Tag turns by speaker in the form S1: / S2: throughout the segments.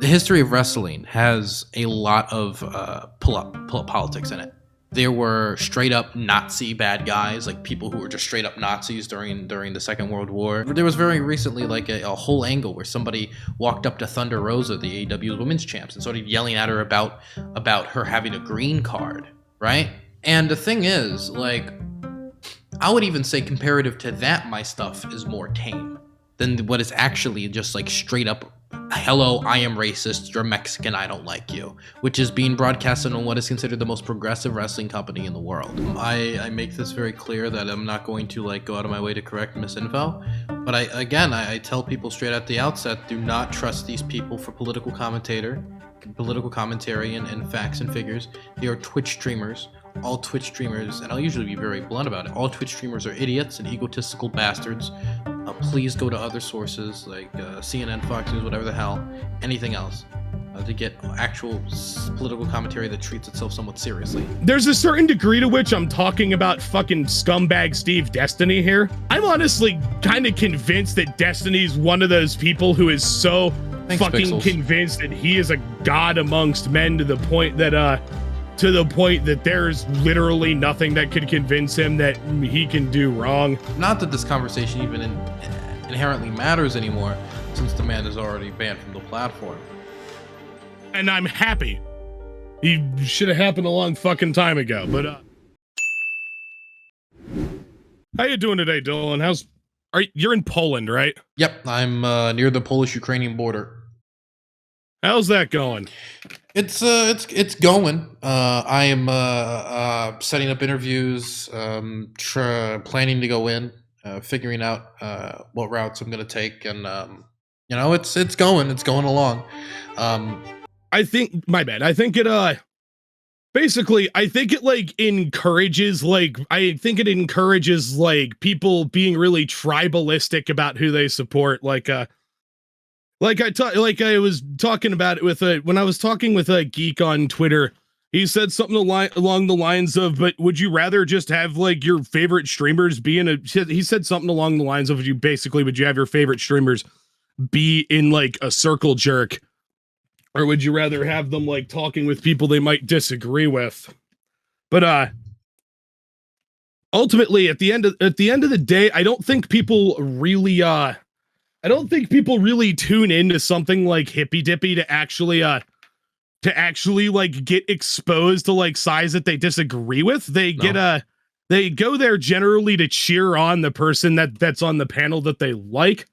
S1: The history of wrestling has a lot of pull-up politics in it. There were straight up Nazi bad guys, like people who were just straight up Nazis during the Second World War. There was very recently like a whole angle where somebody walked up to Thunder Rosa, the AEW's women's champs, and started yelling at her about her having a green card, right? And the thing is, like, I would even say comparative to that, my stuff is more tame than what is actually just like straight up, hello, I am racist, you're Mexican, I don't like you, which is being broadcasted on what is considered the most progressive wrestling company in the world. I make this very clear that I'm not going to like go out of my way to correct misinfo, but I tell people straight at the outset, do not trust these people for political commentary and facts and figures. They are Twitch streamers. All Twitch streamers, and I'll usually be very blunt about it, all Twitch streamers are idiots and egotistical bastards. Please go to other sources like CNN, Fox News, whatever the hell, anything else, to get actual political commentary that treats itself somewhat seriously.
S2: There's a certain degree to which I'm talking about fucking scumbag Steve Destiny here. I'm honestly kind of convinced that Destiny's one of those people who is so convinced that he is a god amongst men to the point that there's literally nothing that could convince him that he can do wrong.
S1: Not that this conversation even inherently matters anymore, since the man is already banned from the platform.
S2: And I'm happy. He should have happened a long fucking time ago, but how you doing today, Dylan? You're in Poland, right?
S1: Yep, I'm near the Polish-Ukrainian border.
S2: How's that going?
S1: It's going. I am setting up interviews, planning to go in, figuring out what routes I'm going to take, and it's going along.
S2: I think it encourages people being really tribalistic about who they support, I was talking about it when I was talking with a geek on Twitter. He said something along the lines of, but would you rather just have like your favorite streamers be he said something along the lines of, would you have your favorite streamers be in like a circle jerk, or would you rather have them like talking with people they might disagree with? But ultimately at the end of the day, I don't think people really tune into something like Hippy Dippy to actually like get exposed to like sides that they disagree with. They go there generally to cheer on the person that's on the panel that they like.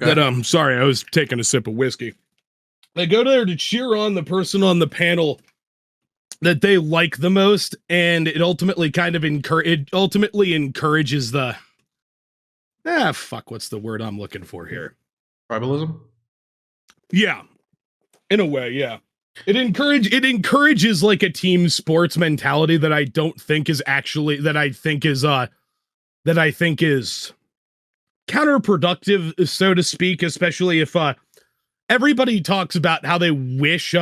S2: Okay. Sorry, I was taking a sip of whiskey. They go there to cheer on the person on the panel that they like the most, and it ultimately encourages the what's the word I'm looking for here?
S1: Tribalism?
S2: Yeah. In a way, yeah. It encourages like a team sports mentality that I think is counterproductive, so to speak, especially if everybody talks about how they wish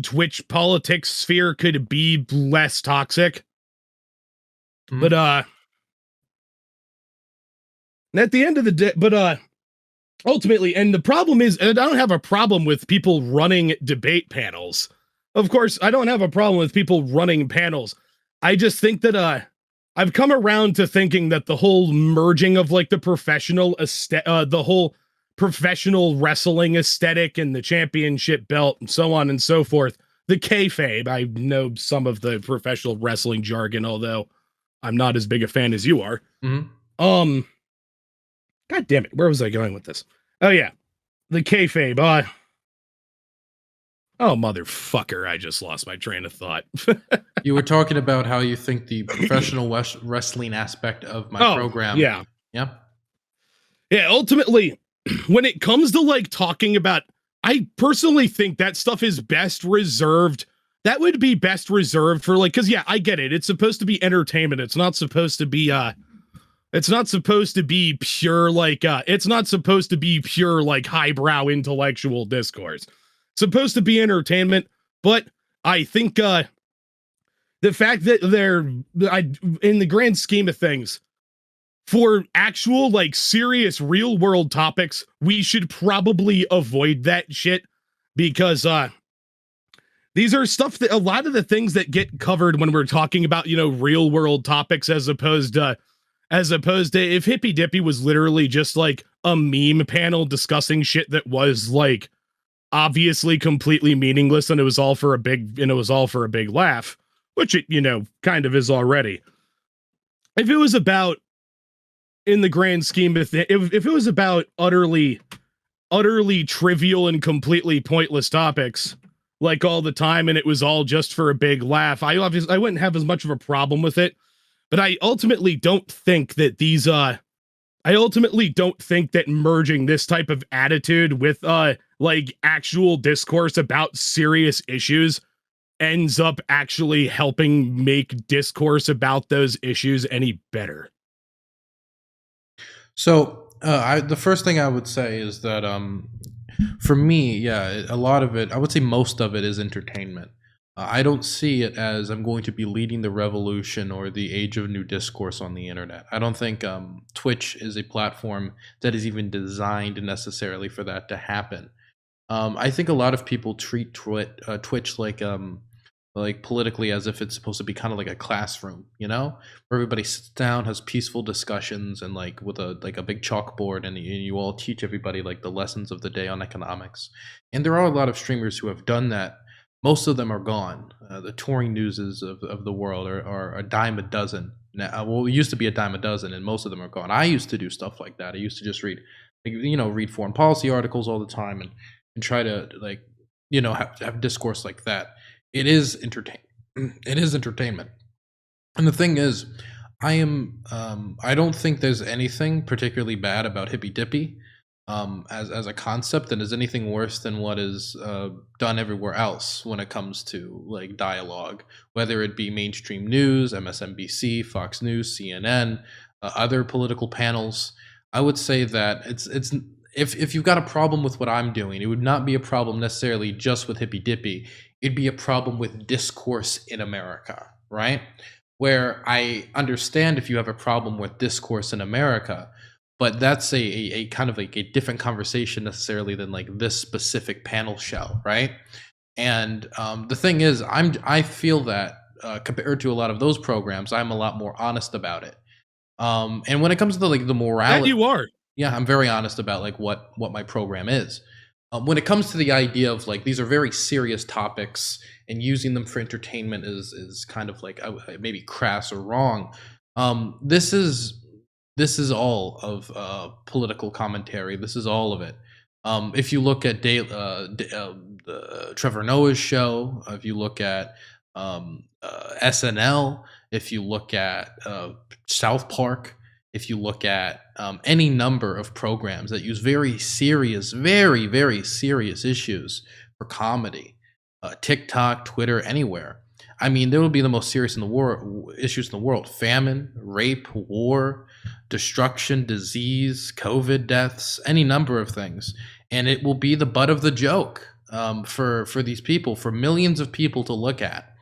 S2: Twitch politics sphere could be less toxic. Mm-hmm. But at the end of the day, ultimately, and the problem is, and I don't have a problem with people running debate panels. Of course, I don't have a problem with people running panels. I just think that I've come around to thinking that the whole merging of like the whole professional wrestling aesthetic and the championship belt and so on and so forth, the kayfabe. I know some of the professional wrestling jargon, although I'm not as big a fan as you are. Mm-hmm. God damn it, where was I going with this? Oh yeah, the kayfabe. Oh motherfucker, I just lost my train of thought.
S1: You were talking about how you think the professional wrestling aspect of my program.
S2: Yeah. Ultimately, when it comes to like talking about, I personally think that stuff is best reserved. That would be best reserved for like, because yeah, I get it. It's supposed to be entertainment. It's not supposed to be pure like highbrow intellectual discourse. It's supposed to be entertainment, but I think the fact that in the grand scheme of things, for actual, like, serious real world topics, we should probably avoid that shit, because these are stuff that a lot of the things that get covered when we're talking about, you know, real world topics, as opposed to if Hippy Dippy was literally just like a meme panel discussing shit that was like obviously completely meaningless, and it was all for a big laugh, which it, you know, kind of is already. If it was about, in the grand scheme of things, if it was about utterly trivial and completely pointless topics like all the time, and it was all just for a big laugh, I wouldn't have as much of a problem with it. But I ultimately don't think that merging this type of attitude with like actual discourse about serious issues ends up actually helping make discourse about those issues any better.
S1: So the first thing I would say is that for me, yeah, a lot of it, I would say most of it is entertainment. I don't see it as I'm going to be leading the revolution or the age of new discourse on the internet. I don't think Twitch is a platform that is even designed necessarily for that to happen. I think a lot of people treat Twitch like politically as if it's supposed to be kind of like a classroom, you know, where everybody sits down, has peaceful discussions, and like with a big chalkboard, and you all teach everybody like the lessons of the day on economics. And there are a lot of streamers who have done that. Most of them are gone. The touring newses of the world are a dime a dozen. Now, well, it used to be a dime a dozen, and most of them are gone. I used to do stuff like that. I used to just read, like, you know, read foreign policy articles all the time, and try to, like, you know, have discourse like that. It is entertain. It is entertainment. And the thing is, I don't think there's anything particularly bad about Hippy Dippy as a concept that is anything worse than what is done everywhere else when it comes to like dialogue, whether it be mainstream news, MSNBC, Fox News, CNN, other political panels. I would say that it's if you've got a problem with what I'm doing, it would not be a problem necessarily just with Hippy Dippy. It'd be a problem with discourse in America, right? Where I understand if you have a problem with discourse in America, but that's a kind of like a different conversation necessarily than like this specific panel show, right? And the thing is, I feel that compared to a lot of those programs, I'm a lot more honest about it. And when it comes to the, like the
S2: That
S1: morality,
S2: you are.
S1: yeah, I'm very honest about like what my program is. When it comes to the idea of like these are very serious topics and using them for entertainment is kind of like maybe crass or wrong. This is all of political commentary. This is all of it. If you look at the Trevor Noah's show, if you look at SNL, if you look at South Park, if you look at any number of programs that use very serious, very, very serious issues for comedy, TikTok, Twitter, anywhere. I mean, there will be the most serious in the world issues in the world: famine, rape, war, destruction, disease, COVID deaths, any number of things, and it will be the butt of the joke for these people, for millions of people to look at.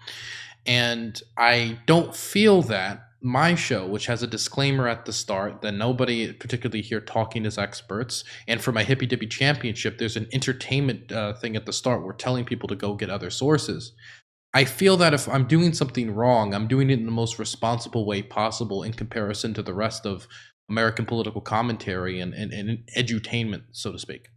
S1: And I don't feel that my show, which has a disclaimer at the start that nobody particularly here talking as experts, and for my Hippy Dippy Championship, there's an entertainment thing at the start. We're telling people to go get other sources. I feel that if I'm doing something wrong, I'm doing it in the most responsible way possible in comparison to the rest of American political commentary and edutainment, so to speak.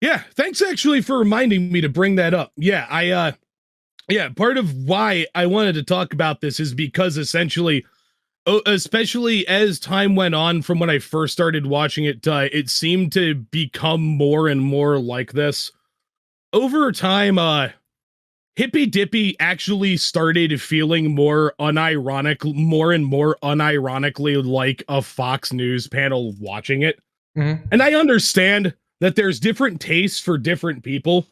S2: Yeah, thanks actually for reminding me to bring that up. Yeah, part of why I wanted to talk about this is because essentially, especially as time went on from when I first started watching it, it seemed to become more and more like this. Over time, Hippy Dippy actually started feeling more and more unironically like a Fox News panel watching it.
S1: Mm-hmm.
S2: And I understand that there's different tastes for different people.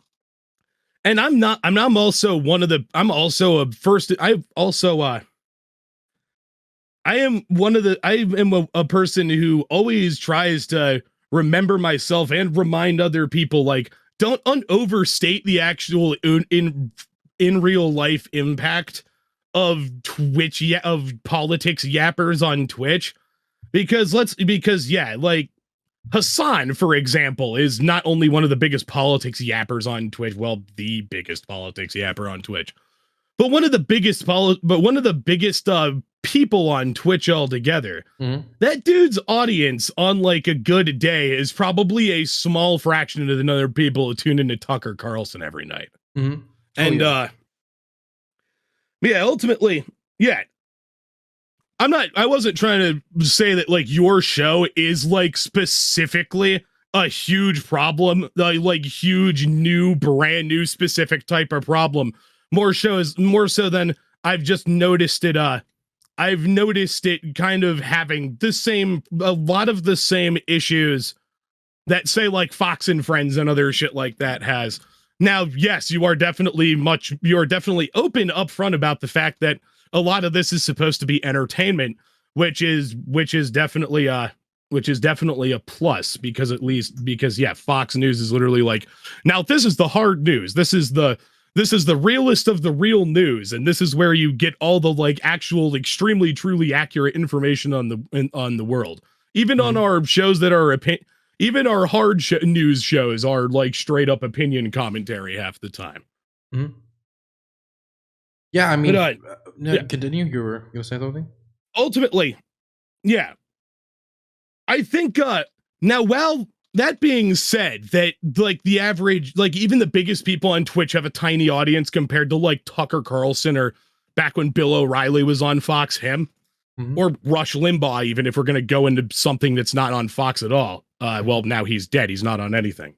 S2: And I'm also one of the, I'm also a first, I've also, I am one of the, I am a person who always tries to remember myself and remind other people, like, don't overstate the actual in real life impact of Twitch of politics yappers on Twitch, because like Hassan, for example, is not only one of the biggest politics yappers on Twitch, well, the biggest politics yapper on Twitch, but one of the biggest people on Twitch altogether.
S1: Mm-hmm.
S2: That dude's audience on like a good day is probably a small fraction of the other people who tune into Tucker Carlson every night.
S1: Mm-hmm.
S2: And ultimately, I wasn't trying to say that like your show is like specifically a huge problem, like huge new brand new specific type of problem. More so than I've just noticed it. I've noticed it kind of having a lot of the same issues that say like Fox and Friends and other shit like that has. Now, yes, you are definitely open upfront about the fact that a lot of this is supposed to be entertainment, which is definitely a plus, because Fox News is literally like, now this is the hard news. This is the realest of the real news, and this is where you get all the like actual extremely truly accurate information on the world. Even on our shows that are even our news shows are like straight up opinion commentary half the time.
S1: Mm-hmm. Yeah, I mean, continue. You were going to say something?
S2: Ultimately, yeah. I think, now, well, that being said, that like the average, like even the biggest people on Twitch have a tiny audience compared to like Tucker Carlson, or back when Bill O'Reilly was on Fox, or Rush Limbaugh, even if we're going to go into something that's not on Fox at all. Well, now he's dead. He's not on anything.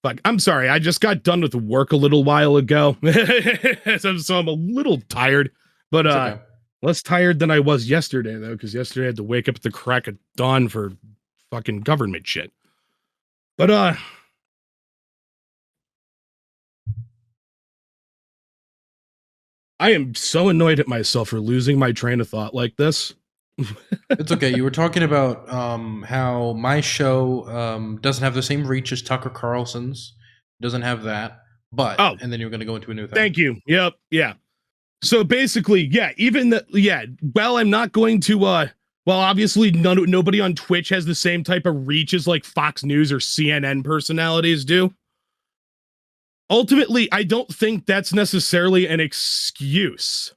S2: Fuck, I'm sorry. I just got done with work a little while ago. so I'm a little tired, but
S1: okay.
S2: Less tired than I was yesterday, though, because yesterday I had to wake up at the crack of dawn for fucking government shit. But I am so annoyed at myself for losing my train of thought like this.
S1: It's okay. You were talking about how my show doesn't have the same reach as Tucker Carlson's. Doesn't have that. But and then you're going to go into a new thing.
S2: Thank you. Yep. Yeah. So basically, well, I'm not going to well, obviously nobody on Twitch has the same type of reach as like Fox News or CNN personalities do. Ultimately, I don't think that's necessarily an excuse.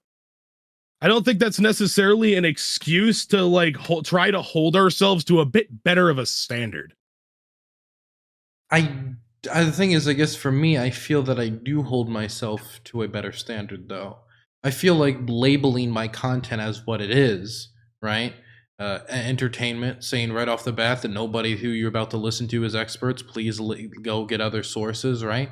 S2: I don't think that's necessarily an excuse to like try to hold ourselves to a bit better of a standard.
S1: The thing is, I guess for me, I feel that I do hold myself to a better standard, though. I feel like labeling my content as what it is, right? Entertainment, saying right off the bat that nobody who you're about to listen to is experts. Please go get other sources, right?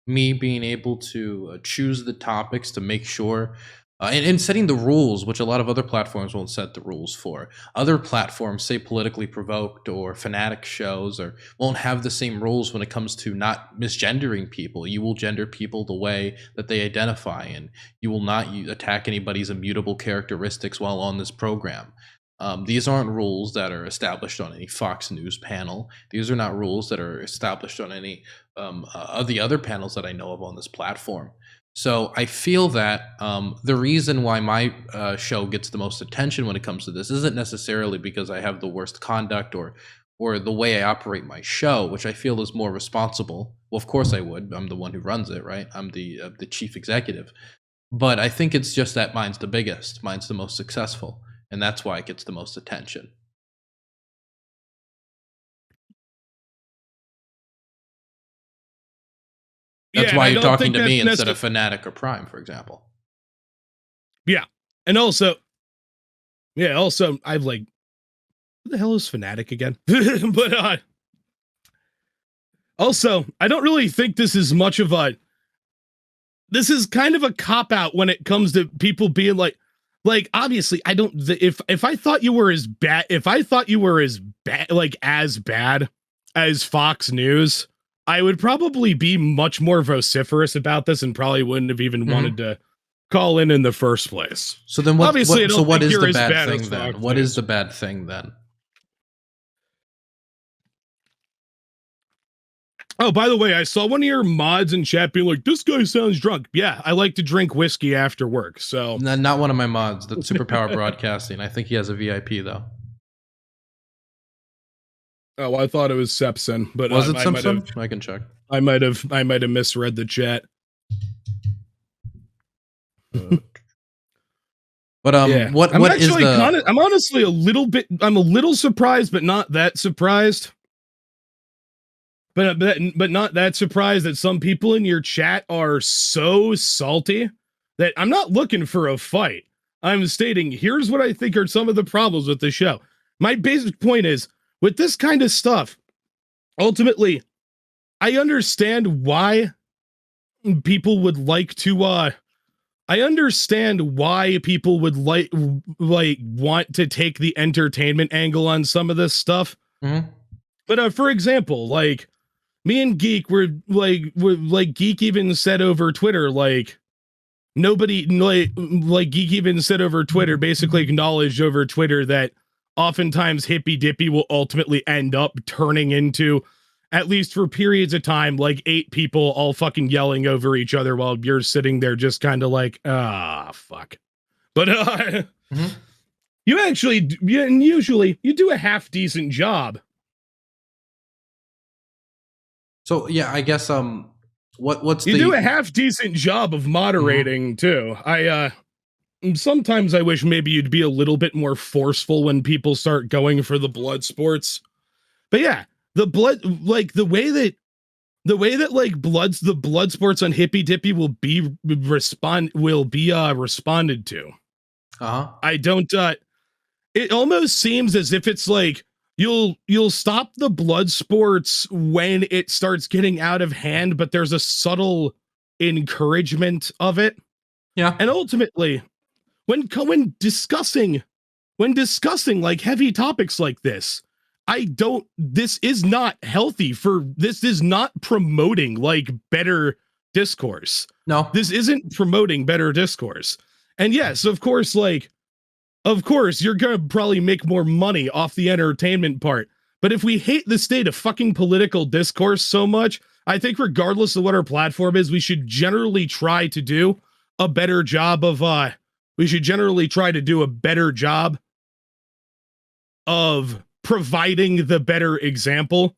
S1: Me being able to choose the topics to make sure, and setting the rules, which a lot of other platforms won't set the rules for. Other platforms, say Politically Provoked or Fanatic shows, or won't have the same rules when it comes to not misgendering people. You will gender people the way that they identify, and you will not attack anybody's immutable characteristics while on this program. These aren't rules that are established on any Fox News panel. These are not rules that are established on any of the other panels that I know of on this platform. So I feel that the reason why my show gets the most attention when it comes to this isn't necessarily because I have the worst conduct or the way I operate my show, which I feel is more responsible. Well, of course I would. I'm the one who runs it, right? I'm the chief executive. But I think it's just that mine's the biggest, mine's the most successful, and that's why it gets the most attention. That's why you're talking to me instead of Fanatic or Prime, for example.
S2: Yeah. And also, I've like, who the hell is Fanatic again? But also, I don't really think this is much of this is kind of a cop out when it comes to people being like, obviously I don't, if I thought you were as bad, like as bad as Fox News, I would probably be much more vociferous about this and probably wouldn't have even wanted to call in the first place.
S1: So then what is the bad thing then? What is the bad thing then?
S2: Oh, by the way, I saw one of your mods in chat being like, "This guy sounds drunk." Yeah, I like to drink whiskey after work. So
S1: Not one of my mods. The Superpower Broadcasting. I think he has a VIP though.
S2: oh, I thought it was Sepson, but
S1: Was it
S2: I might have,
S1: Simpson? I can check.
S2: I might have misread the chat.
S1: But
S2: Yeah.
S1: what
S2: I'm
S1: what is
S2: actually
S1: the?
S2: I'm honestly I'm a little surprised, but not that surprised. But not that surprised that some people in your chat are so salty that I'm not looking for a fight. I'm stating here's what I think are some of the problems with the show. My basic point is with this kind of stuff, ultimately, I understand why people would like to I understand why people would like want to take the entertainment angle on some of this stuff.
S1: Mhm.
S2: But for example, like me and Geek were like Geek even said over Twitter, like nobody like Geek even said over Twitter, basically acknowledged over Twitter that oftentimes Hippy Dippy will ultimately end up turning into, at least for periods of time, like 8 people all fucking yelling over each other while you're sitting there just kind of like, ah, fuck. But
S1: Mhm.
S2: you actually, usually you do a half decent job.
S1: So yeah, I guess what's
S2: You
S1: the?
S2: do a half decent job of moderating too. I sometimes I wish maybe you'd be a little bit more forceful when people start going for the blood sports. But yeah, the blood like the way that like the blood sports on Hippy Dippy will be responded to.
S1: Uh-huh.
S2: I don't it almost seems as if it's like you'll stop the blood sports when it starts getting out of hand, but there's a subtle encouragement of it.
S1: Yeah.
S2: And ultimately, when discussing like heavy topics like this, this is not healthy for this is not promoting like better discourse.
S1: No.
S2: This isn't promoting better discourse. And yes, of course, you're going to probably make more money off the entertainment part. But if we hate the state of fucking political discourse so much, I think regardless of what our platform is, we should generally try to do a better job of providing the better example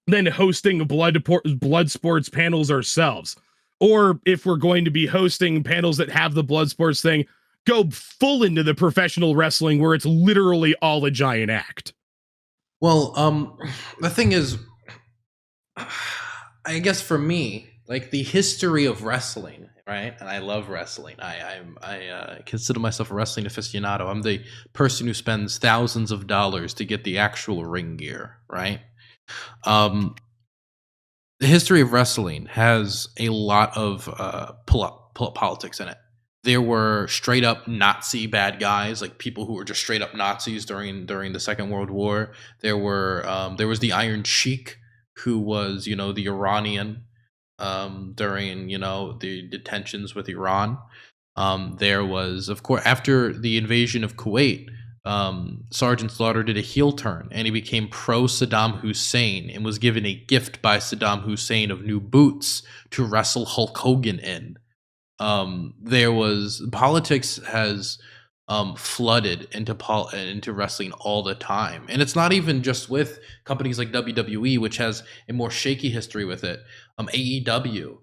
S2: than hosting blood sports panels ourselves. Or if we're going to be hosting panels that have the blood sports thing, go full into the professional wrestling where it's literally all a giant act.
S1: Well, the thing is, I guess for me, like the history of wrestling, right? And I love wrestling. I consider myself a wrestling aficionado. I'm the person who spends thousands of dollars to get the actual ring gear, right? Um, the history of wrestling has a lot of pull-up politics in it. There were straight up Nazi bad guys, like people who were just straight up Nazis during the Second World War. There was the Iron Sheik, who was the Iranian during the tensions with Iran. There was, of course, after the invasion of Kuwait, Sergeant Slaughter did a heel turn and he became pro Saddam Hussein and was given a gift by Saddam Hussein of new boots to wrestle Hulk Hogan in. There was politics has flooded into wrestling all the time, and it's not even just with companies like WWE, which has a more shaky history with it. AEW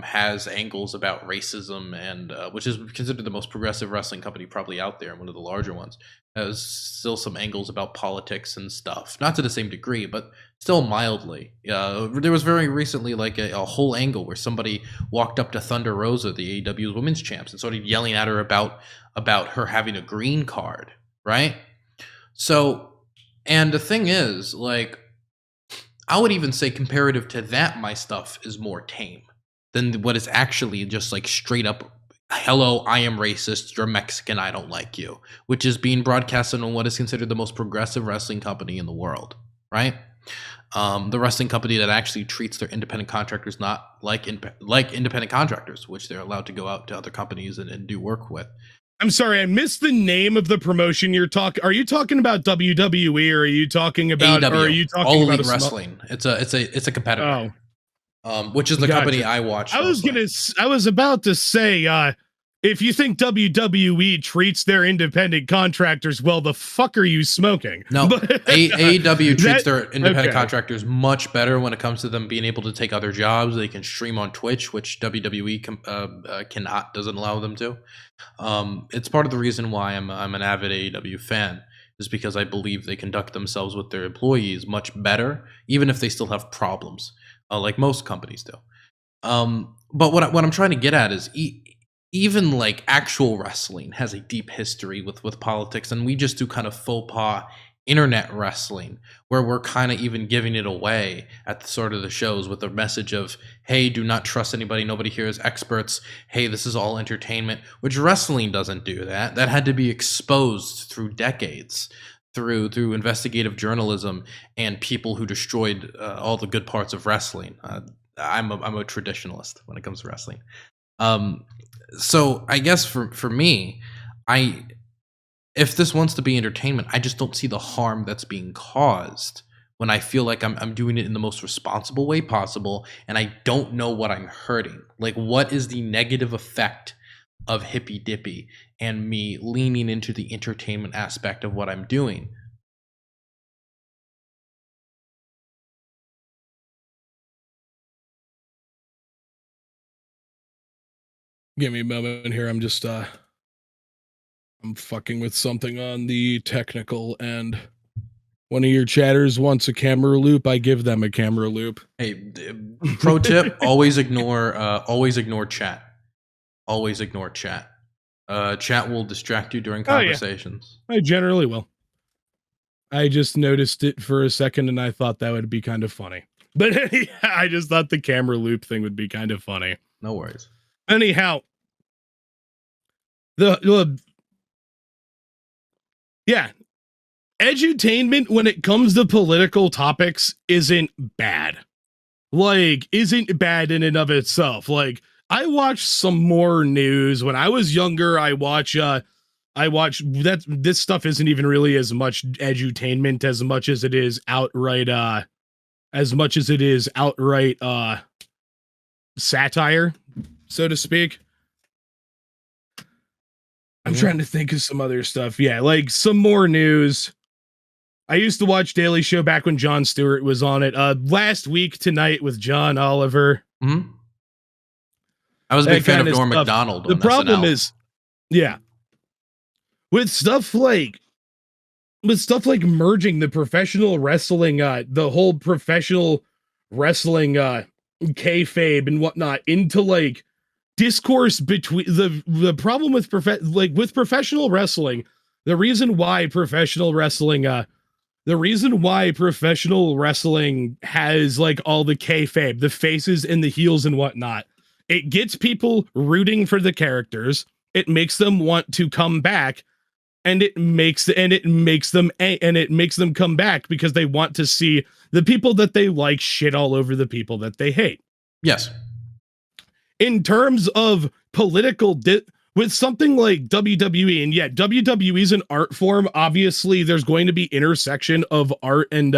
S1: has angles about racism, and which is considered the most progressive wrestling company probably out there, and one of the larger ones. Has still some angles about politics and stuff, not to the same degree, but still mildly. There was very recently like a whole angle where somebody walked up to Thunder Rosa, the AEW's women's champs, and started yelling at her about her having a green card, right? So, and the thing is, like, I would even say comparative to that, my stuff is more tame than what is actually just like straight up, hello, I am racist, you're Mexican, I don't like you, which is being broadcasted on what is considered the most progressive wrestling company in the world, right? The wrestling company that actually treats their independent contractors not like independent contractors, which they're allowed to go out to other companies and do work with.
S2: I'm sorry, I missed the name of the promotion you're talking. Are you talking about WWE, or are you talking about
S1: AEW,
S2: or are you talking
S1: All
S2: about
S1: Elite Wrestling. It's a competitor. Which is the
S2: gotcha.
S1: company I watch.
S2: I was about to say, if you think WWE treats their independent contractors well, the fuck are you smoking?
S1: No, AEW treats their independent
S2: okay.
S1: contractors much better when it comes to them being able to take other jobs. They can stream on Twitch, which WWE doesn't allow them to. It's part of the reason why I'm an avid AEW fan, is because I believe they conduct themselves with their employees much better, even if they still have problems, like most companies do. But what I'm trying to get at is even like actual wrestling has a deep history with politics, and we just do kind of faux pas internet wrestling where we're kind of even giving it away at the sort of the shows with the message of, hey, do not trust anybody, nobody here is experts, hey, this is all entertainment, which wrestling doesn't do. That had to be exposed through decades, through investigative journalism and people who destroyed all the good parts of wrestling. I'm a traditionalist when it comes to wrestling. So I guess for me, if this wants to be entertainment, I just don't see the harm that's being caused when I feel like I'm doing it in the most responsible way possible, and I don't know what I'm hurting. Like, what is the negative effect of Hippy Dippy and me leaning into the entertainment aspect of what I'm doing?
S2: Give me a moment here. I'm just I'm fucking with something on the technical end. One of your chatters wants a camera loop, I give them a camera loop.
S1: Hey, pro tip, always ignore chat. Always ignore chat. Chat will distract you during conversations.
S2: I generally will. I just noticed it for a second and I thought that would be kind of funny. But yeah, I just thought the camera loop thing would be kind of funny.
S1: No worries.
S2: Anyhow, yeah, edutainment when it comes to political topics isn't bad. Like, isn't bad in and of itself. Like, I watched some more news when I was younger. I watch that. This stuff isn't even really as much edutainment as much as it is outright satire, so to speak. I'm trying to think of some other stuff. Yeah, like some more news. I used to watch Daily Show back when Jon Stewart was on it. Last week tonight with John Oliver.
S1: Mm-hmm. I was a big fan of Norm Macdonald.
S2: The problem is, yeah, with stuff like merging the professional wrestling, the whole professional wrestling kayfabe and whatnot into like discourse between the problem with professional wrestling. The reason why professional wrestling has like all the kayfabe, the faces and the heels and whatnot, it gets people rooting for the characters. It makes them want to come back, and it makes them come back because they want to see the people that they like shit all over the people that they hate.
S1: Yes.
S2: In terms of political with something like WWE, and yet WWE is an art form. Obviously, there's going to be intersection of art and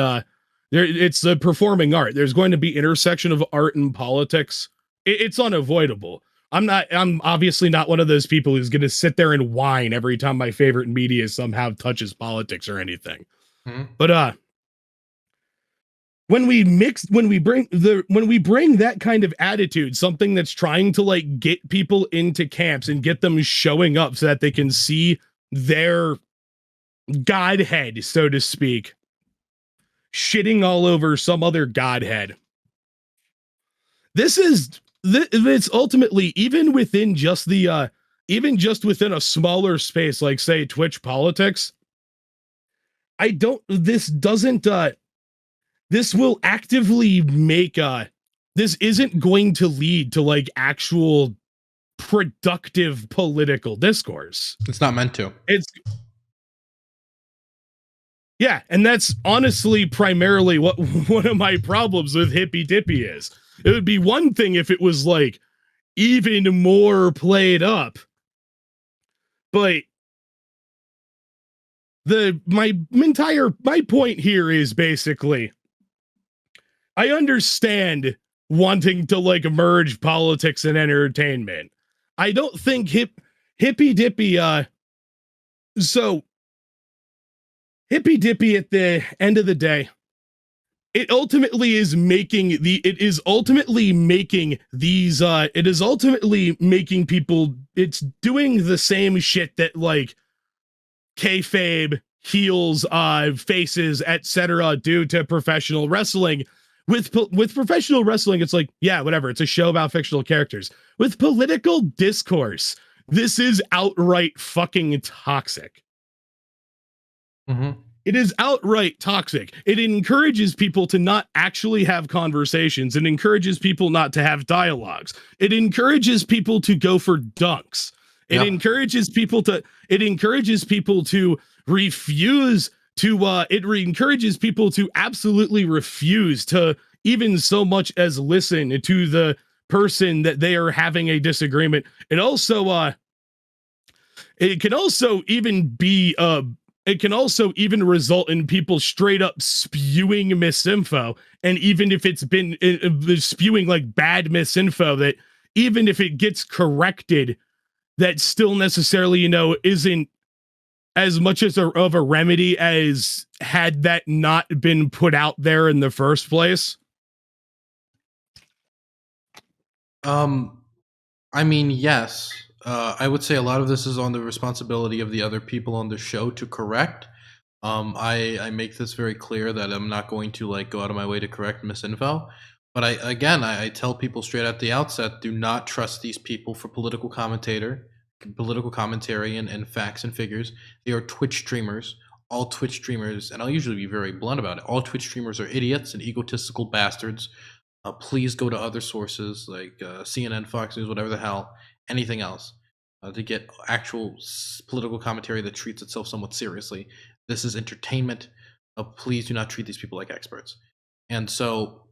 S2: it's a performing art. There's going to be intersection of art and politics. It's unavoidable. I'm obviously not one of those people who's going to sit there and whine every time my favorite media somehow touches politics or anything. Mm-hmm. But when we bring that kind of attitude, something that's trying to like get people into camps and get them showing up so that they can see their godhead, so to speak, shitting all over some other godhead. It's ultimately even within a smaller space, like say Twitch politics. This will actively make this isn't going to lead to like actual productive political discourse.
S1: It's not meant to.
S2: Yeah, and that's honestly primarily what one of my problems with Hippy Dippy is. It would be one thing if it was like even more played up. But my point here is basically I understand wanting to like merge politics and entertainment. I don't think hippy dippy so hippy dippy at the end of the day, it is ultimately making these it is ultimately making people, it's doing the same shit that like kayfabe, heels, faces, etc. do to professional wrestling. With professional wrestling, it's like, yeah, whatever. It's a show about fictional characters. With political discourse, this is outright fucking toxic.
S1: Mm-hmm.
S2: It is outright toxic. It encourages people to not actually have conversations. It encourages people not to have dialogues. It encourages people to go for dunks. It
S1: Yep.
S2: encourages people to refuse to encourages people to absolutely refuse to even so much as listen to the person that they are having a disagreement. It can also even be it can also even result in people straight up spewing misinfo. And even if it's been spewing like bad misinfo, that even if it gets corrected, that still necessarily, isn't as much of a remedy as had that not been put out there in the first place.
S1: I mean, yes. I would say a lot of this is on the responsibility of the other people on the show to correct. I make this very clear that I'm not going to like go out of my way to correct misinfo. But I tell people straight at the outset, do not trust these people for political commentary and facts and figures. They are Twitch streamers. All Twitch streamers, and I'll usually be very blunt about it, all Twitch streamers are idiots and egotistical bastards. Please go to other sources like CNN, Fox News, whatever the hell, anything else, to get actual political commentary that treats itself somewhat seriously. This is entertainment. Please do not treat these people like experts. And so,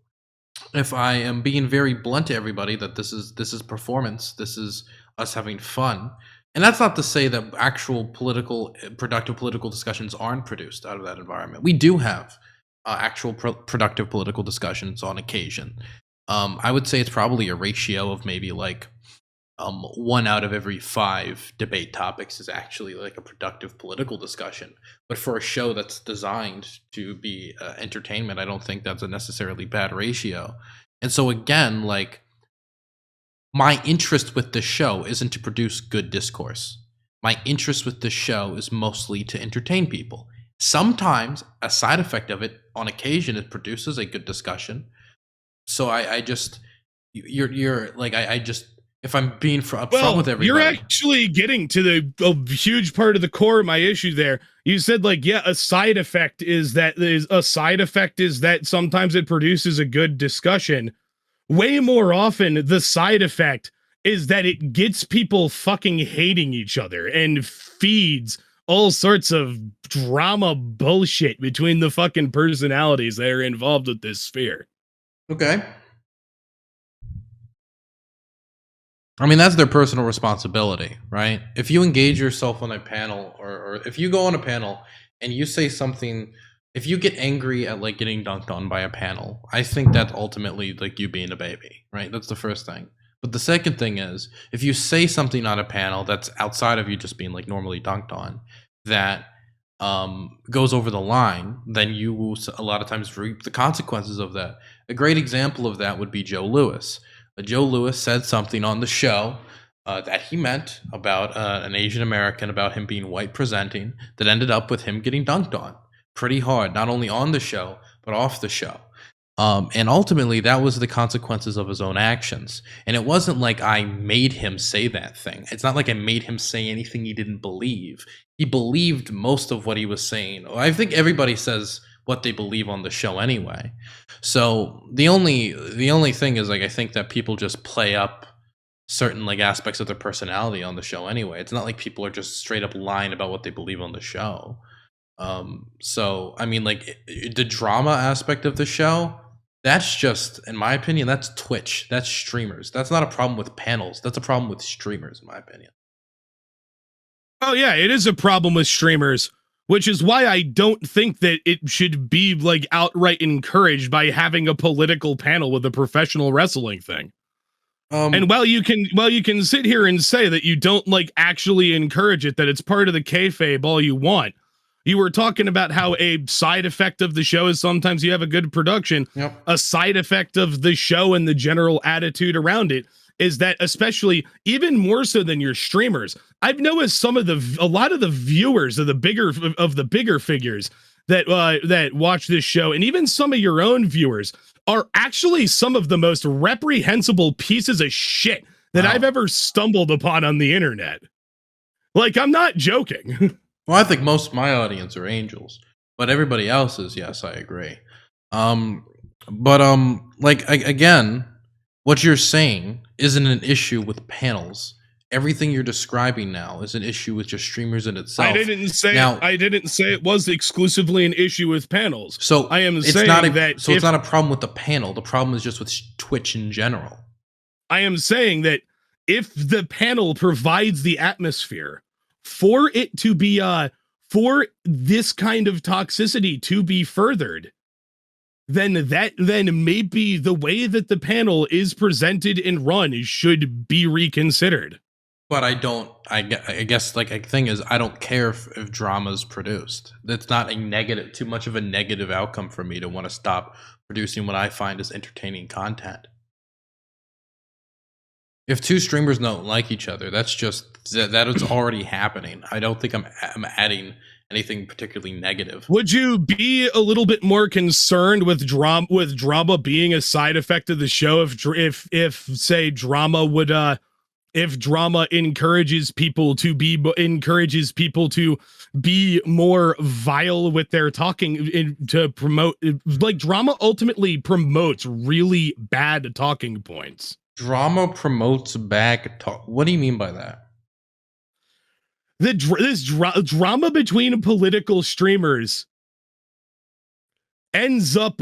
S1: if I am being very blunt to everybody that this is performance, this is us having fun, and that's not to say that actual productive political discussions aren't produced out of that environment. We do have actual productive political discussions on occasion. I would say it's probably a ratio of maybe like 1 out of every 5 debate topics is actually like a productive political discussion. But for a show that's designed to be entertainment, I don't think that's a necessarily bad ratio. And so again, like my interest with the show isn't to produce good discourse. My interest with the show is mostly to entertain people. Sometimes a side effect of it, on occasion, it produces a good discussion. So I just, you're like, I just, if I'm being upfront with everybody.
S2: You're actually getting to a huge part of the core of my issue there. You said like, yeah, a side effect is that sometimes it produces a good discussion. Way more often, the side effect is that it gets people fucking hating each other and feeds all sorts of drama bullshit between the fucking personalities that are involved with this sphere.
S1: Okay. I mean, that's their personal responsibility, right? If you engage yourself on a panel, or if you go on a panel and you say something, if you get angry at like getting dunked on by a panel, I think that's ultimately like you being a baby, right? That's the first thing. But the second thing is, if you say something on a panel that's outside of you just being like normally dunked on, that goes over the line, then you will a lot of times reap the consequences of that. A great example of that would be Joe Lewis. Joe Lewis said something on the show that he meant about an Asian American, about him being white presenting, that ended up with him getting dunked on pretty hard, not only on the show, but off the show. And ultimately, that was the consequences of his own actions. And it wasn't like I made him say that thing. It's not like I made him say anything he didn't believe. He believed most of what he was saying. I think everybody says what they believe on the show anyway. So the only thing is, like, I think that people just play up certain like aspects of their personality on the show anyway. It's not like people are just straight up lying about what they believe on the show. So I mean, like, the drama aspect of the show, that's just, in my opinion, that's Twitch, that's streamers. That's not a problem with panels. That's a problem with streamers, in my opinion.
S2: Oh yeah, it is a problem with streamers, which is why I don't think that it should be like outright encouraged by having a political panel with a professional wrestling thing. And while you can sit here and say that you don't like actually encourage it, that it's part of the kayfabe all you want, you were talking about how a side effect of the show is sometimes you have a good production.
S1: Yep.
S2: A side effect of the show and the general attitude around it is that, especially even more so than your streamers, I've noticed a lot of the viewers of the bigger figures that watch this show, and even some of your own viewers, are actually some of the most reprehensible pieces of shit that I've ever stumbled upon on the internet. Like, I'm not joking.
S1: Well, I think most of my audience are angels, but everybody else is, yes, I agree. Again, what you're saying isn't an issue with panels. Everything you're describing now is an issue with just streamers in itself.
S2: I didn't say it was exclusively an issue with panels.
S1: So
S2: I am
S1: it's
S2: saying
S1: not
S2: that
S1: it's not a problem with the panel. The problem is just with Twitch in general.
S2: I am saying that if the panel provides the atmosphere for it to be for this kind of toxicity to be furthered, then maybe the way that the panel is presented and run should be reconsidered.
S1: But I guess like a thing is, I don't care if drama's produced. That's not too much of a negative outcome for me to want to stop producing what I find is entertaining content. If two streamers don't like each other, that is already happening. I don't think I'm adding anything particularly negative.
S2: Would you be a little bit more concerned with drama being a side effect of the show if say drama would if drama encourages people to be more vile with their talking, to promote, like, drama ultimately promotes really bad talking points.
S1: Drama promotes bad talk. What do you mean by that?
S2: This drama between political streamers ends up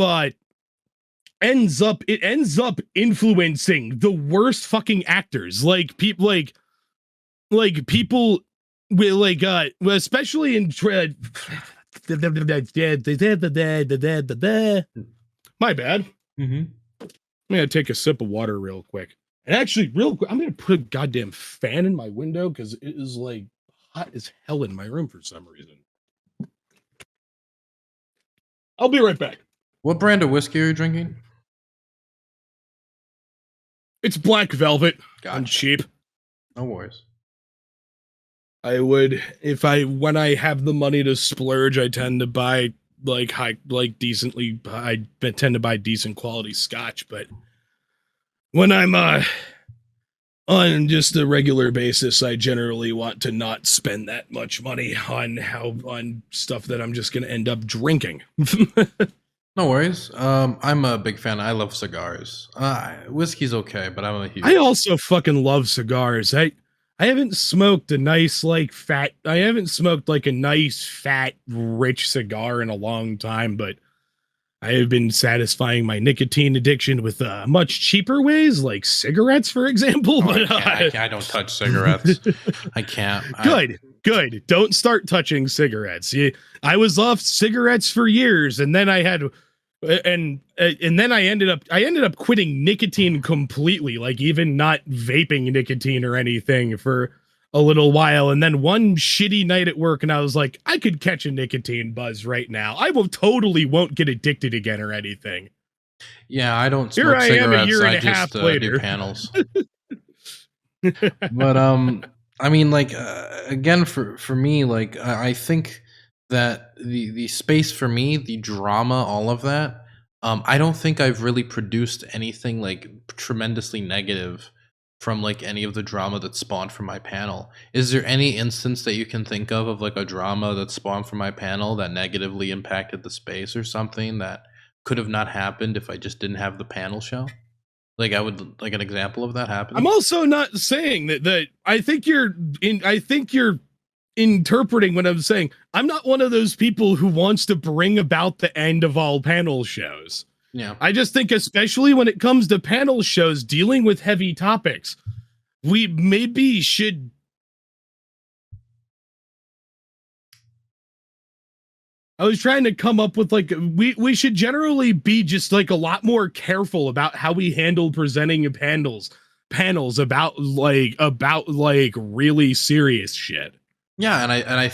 S2: influencing the worst fucking actors, like people with especially in my bad.
S1: Mm-hmm.
S2: I'm gonna take a sip of water real quick. And actually, real quick, I'm gonna put a goddamn fan in my window because it is like hot as hell in my room for some reason. I'll be right back.
S1: What brand of whiskey are you drinking?
S2: It's Black Velvet.
S1: Gotcha.
S2: On cheap.
S1: No worries.
S2: I would, when I have the money to splurge, I tend to buy I tend to buy decent quality scotch, but when I'm on just a regular basis, I generally want to not spend that much money on stuff that I'm just going to end up drinking.
S1: No worries. I'm a big fan. I love cigars. Whiskey's okay, but I'm a huge.
S2: I also fucking love cigars. I haven't smoked a nice fat rich cigar in a long time, but I have been satisfying my nicotine addiction with much cheaper ways, like cigarettes, for example.
S1: I don't touch cigarettes. I can't.
S2: Good. Don't start touching cigarettes. I was off cigarettes for years, and then I ended up quitting nicotine completely, like even not vaping nicotine or anything for a little while. And then one shitty night at work, and I was like, I could catch a nicotine buzz right now. I won't get addicted again or anything.
S1: Yeah, I don't smoke cigarettes.
S2: Here I am a year and a half later.
S1: Do panels. But I mean, like, again, for me, like, I think that the space for me, the drama, all of that, I don't think I've really produced anything like tremendously negative from like any of the drama that spawned from my panel. Is there any instance that you can think of like a drama that spawned from my panel that negatively impacted the space or something that could have not happened if I just didn't have the panel show? Like, I would like an example of that happening.
S2: I'm also not saying that I think you're interpreting what I'm saying. I'm not one of those people who wants to bring about the end of all panel shows.
S1: Yeah.
S2: I just think, especially when it comes to panel shows dealing with heavy topics, we maybe should I was trying to come up with like we should generally be just like a lot more careful about how we handle presenting panels about like really serious shit.
S1: Yeah, and I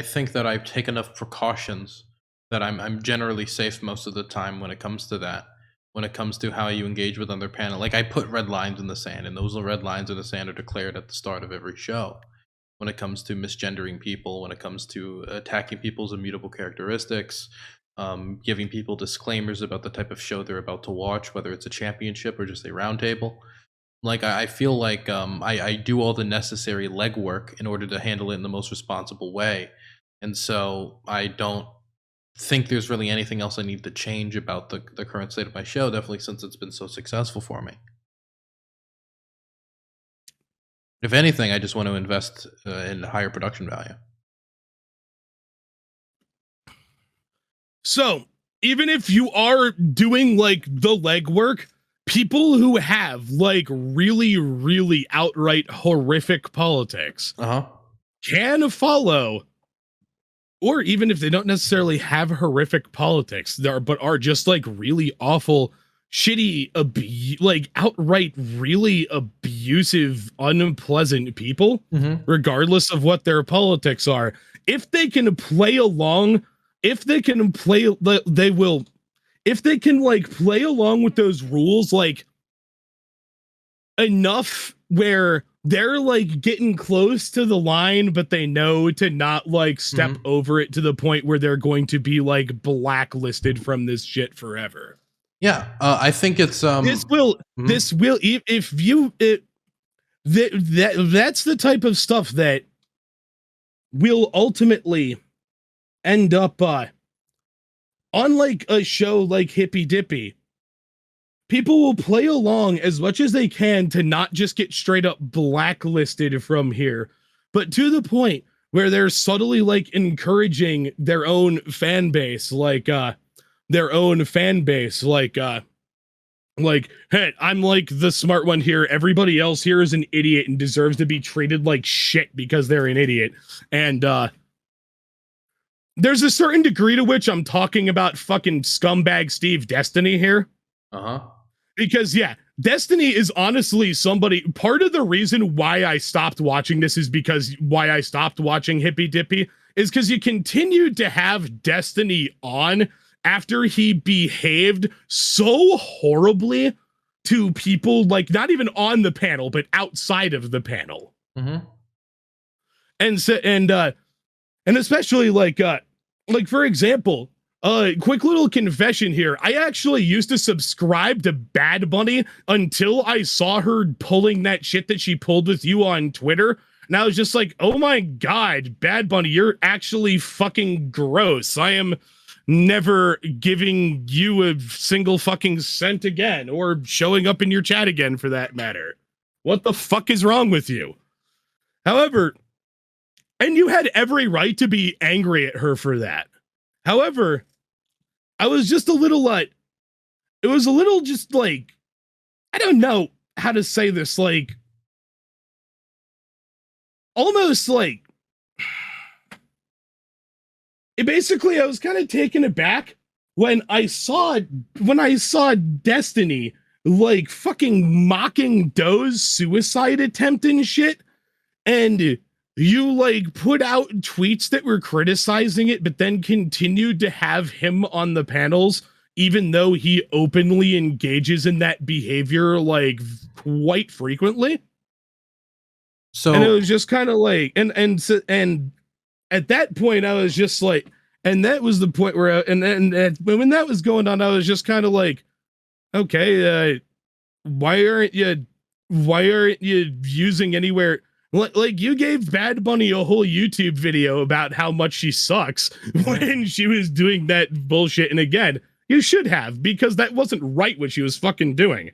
S1: think that I take enough precautions that I'm generally safe most of the time when it comes to that. When it comes to how you engage with other panel, like I put red lines in the sand, and those red lines in the sand are declared at the start of every show. When it comes to misgendering people, when it comes to attacking people's immutable characteristics, giving people disclaimers about the type of show they're about to watch, whether it's a championship or just a roundtable. Like I feel like I do all the necessary legwork in order to handle it in the most responsible way, and so I don't think there's really anything else I need to change about the current state of my show. Definitely since it's been so successful for me. If anything, I just want to invest in higher production value.
S2: So even if you are doing like the legwork, people who have like really, really outright horrific politics can follow, or even if they don't necessarily have horrific politics, but are just like really awful, shitty, like outright really abusive, unpleasant people, regardless of what their politics are. If they can play along, if they can like play along with those rules, like enough where they're like getting close to the line, but they know to not like step over it to the point where they're going to be like blacklisted from this shit forever.
S1: Yeah, I think it's
S2: this will if you that's the type of stuff that will ultimately end up on like a show like Hippy Dippy. People will play along as much as they can to not just get straight up blacklisted from here, but to the point where they're subtly like encouraging their own fan base, like hey, I'm like the smart one here. Everybody else here is an idiot and deserves to be treated like shit because they're an idiot. And there's a certain degree to which I'm talking about fucking scumbag Steve Destiny here. Because yeah, Destiny is honestly somebody, part of the reason why I stopped watching this is because why I stopped watching Hippy Dippy is because you continued to have Destiny on after he behaved so horribly to people, like not even on the panel, but outside of the panel. And so, and especially like for example, quick little confession here. I actually used to subscribe to Bad Bunny until I saw her pulling that shit that she pulled with you on Twitter. And I was just like, oh my God, Bad Bunny, you're actually fucking gross. I am never giving you a single fucking cent again, or showing up in your chat again for that matter. What the fuck is wrong with you? However, and you had every right to be angry at her for that. However, I was just a little like, it was a little just like, I don't know how to say this, like, almost like, it basically, I was kind of taken aback when I saw Destiny like fucking mocking Doe's suicide attempt and shit, and you like put out tweets that were criticizing it, but then continued to have him on the panels, even though he openly engages in that behavior like quite frequently. So, and it was just kind of like, and at that point, I was just like, and that was the point where, and when that was going on, I was just kind of like, okay, why aren't you using anywhere? Like you gave Bad Bunny a whole YouTube video about how much she sucks when she was doing that bullshit. And again, you should have, because that wasn't right what she was fucking doing.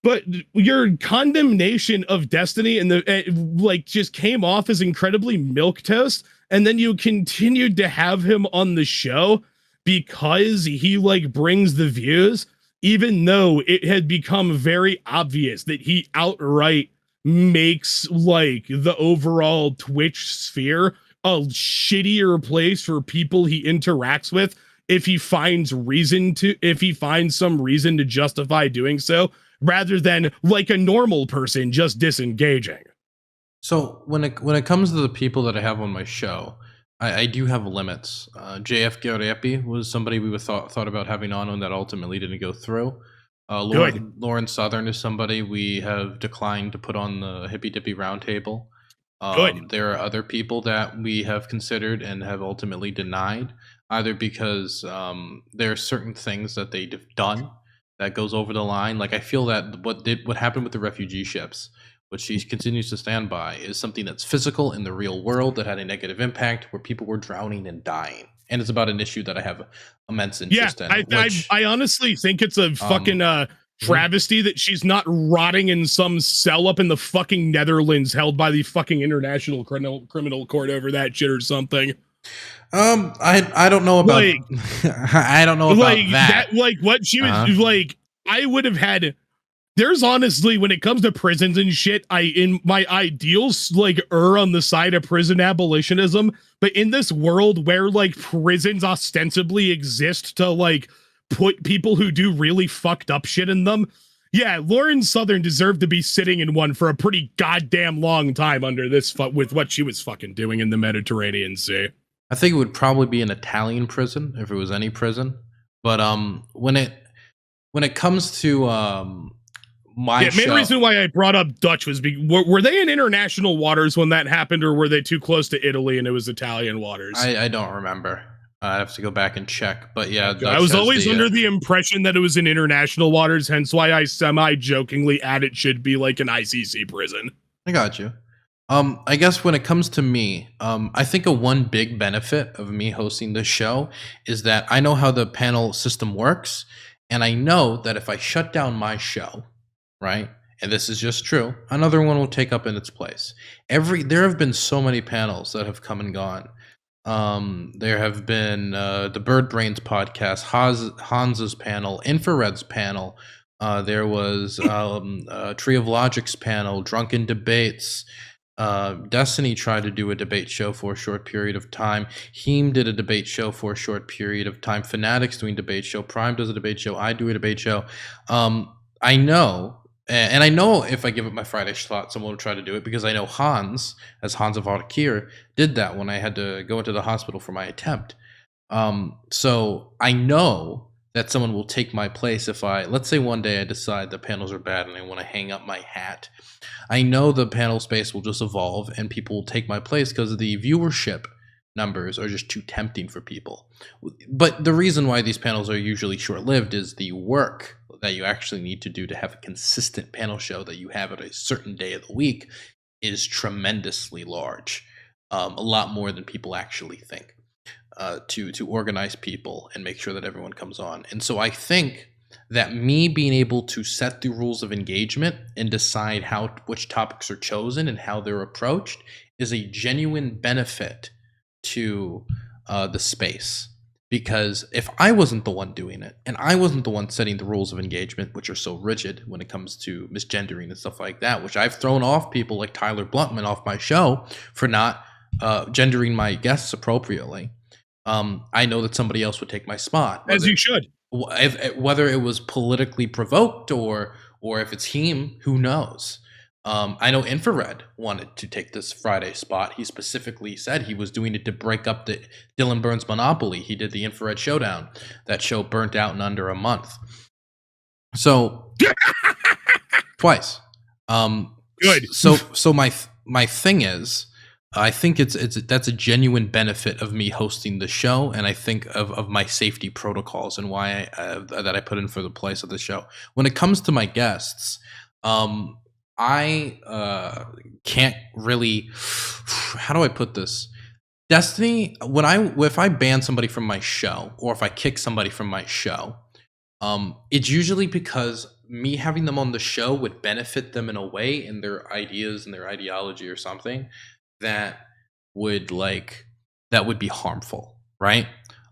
S2: But your condemnation of Destiny and like just came off as incredibly milquetoast, and then you continued to have him on the show because he like brings the views, even though it had become very obvious that he outright makes like the overall Twitch sphere a shittier place for people he interacts with if he finds some reason to justify doing so, rather than like a normal person just disengaging.
S1: So when it comes to the people that I have on my show, I do have limits. JF Giorepi was somebody we thought about having on, and that ultimately didn't go through.
S2: Good.
S1: Lauren Southern is somebody we have declined to put on the Hippy Dippy Roundtable.
S2: Good.
S1: There are other people that we have considered and have ultimately denied, either because there are certain things that they've done that goes over the line. Like I feel that what happened with the refugee ships, which she continues to stand by, is something that's physical in the real world that had a negative impact where people were drowning and dying. And it's about an issue that I have immense
S2: Yeah,
S1: interest in. Which,
S2: I honestly think it's a fucking
S1: mhm.
S2: travesty that she's not rotting in some cell up in the fucking Netherlands held by the fucking International Criminal Court over that shit or something.
S1: I don't know about
S2: Like
S1: I don't know about that.
S2: like what she was
S1: Uh-huh.
S2: like. I would have had. There's honestly, when it comes to prisons and shit, I in my ideals like err on the side of prison abolitionism, but in this world where like prisons ostensibly exist to like put people who do really fucked up shit in them, yeah, Lauren Southern deserved to be sitting in one for a pretty goddamn long time under this with what she was fucking doing in the Mediterranean Sea.
S1: I think it would probably be an Italian prison if it was any prison. But when it comes to my
S2: Yeah, main
S1: show,
S2: reason why I brought up Dutch was were they in international waters when that happened, or were they too close to Italy and it was Italian waters?
S1: I don't remember. I have to go back and check. But yeah,
S2: Okay. I
S1: Dutch
S2: was
S1: has
S2: always
S1: the.
S2: under the impression that it was in international waters, hence why I semi-jokingly add it should be like an ICC prison.
S1: I got you. I guess when it comes to me, I think one big benefit of me hosting this show is that I know how the panel system works, and I know that if I shut down my show, right, and this is just true, another one will take up in its place. There have been so many panels that have come and gone. There have been the Bird Brains podcast, Hans's panel, Infrared's panel. There was Tree of Logic's panel, Drunken Debates. Destiny tried to do a debate show for a short period of time. Heem did a debate show for a short period of time. Fanatics doing debate show. Prime does a debate show. I do a debate show. I know, and I know if I give it my Friday slot, someone will try to do it because I know Hans, as Hans of Valkyr, did that when I had to go into the hospital for my attempt. So I know that someone will take my place if let's say one day I decide the panels are bad and I want to hang up my hat. I know the panel space will just evolve and people will take my place because the viewership numbers are just too tempting for people. But the reason why these panels are usually short-lived is the work that you actually need to do to have a consistent panel show that you have at a certain day of the week is tremendously large. A lot more than people actually think. To organize people and make sure that everyone comes on. And so I think that me being able to set the rules of engagement and decide which topics are chosen and how they're approached is a genuine benefit to the space. Because if I wasn't the one doing it and I wasn't the one setting the rules of engagement, which are so rigid when it comes to misgendering and stuff like that, which I've thrown off people like Tyler Bluntman off my show for not gendering my guests appropriately. I know that somebody else would take my spot.
S2: As you should.
S1: Whether it was politically provoked or if it's him, who knows? I know Infrared wanted to take this Friday spot. He specifically said he was doing it to break up the Dylan Burns monopoly. He did the Infrared Showdown. That show burnt out in under a month. So twice.
S2: Good.
S1: So my thing is, I think that's a genuine benefit of me hosting the show, and I think of my safety protocols and why that I put in for the place of the show. When it comes to my guests, I can't really. How do I put this? Destiny. If I ban somebody from my show, or if I kick somebody from my show, it's usually because me having them on the show would benefit them in a way in their ideas and their ideology or something that would be harmful, right?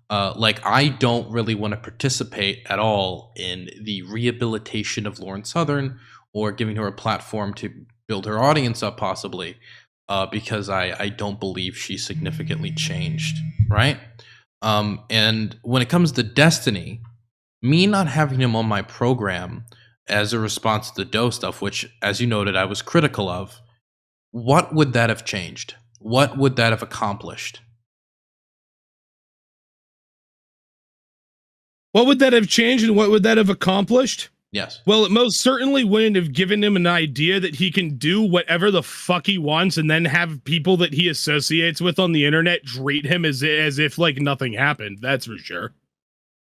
S1: Like I don't really want to participate at all in the rehabilitation of Lauren Southern or giving her a platform to build her audience up possibly. because I don't believe she significantly changed, right? And when it comes to Destiny, me not having him on my program as a response to the Doe stuff, which, as you noted, I was critical of, what would that have changed? What would that have accomplished?
S2: What would that have changed and what would that have accomplished?
S1: Yes.
S2: Well, it most certainly wouldn't have given him an idea that he can do whatever the fuck he wants and then have people that he associates with on the internet treat him as if like nothing happened. That's for sure.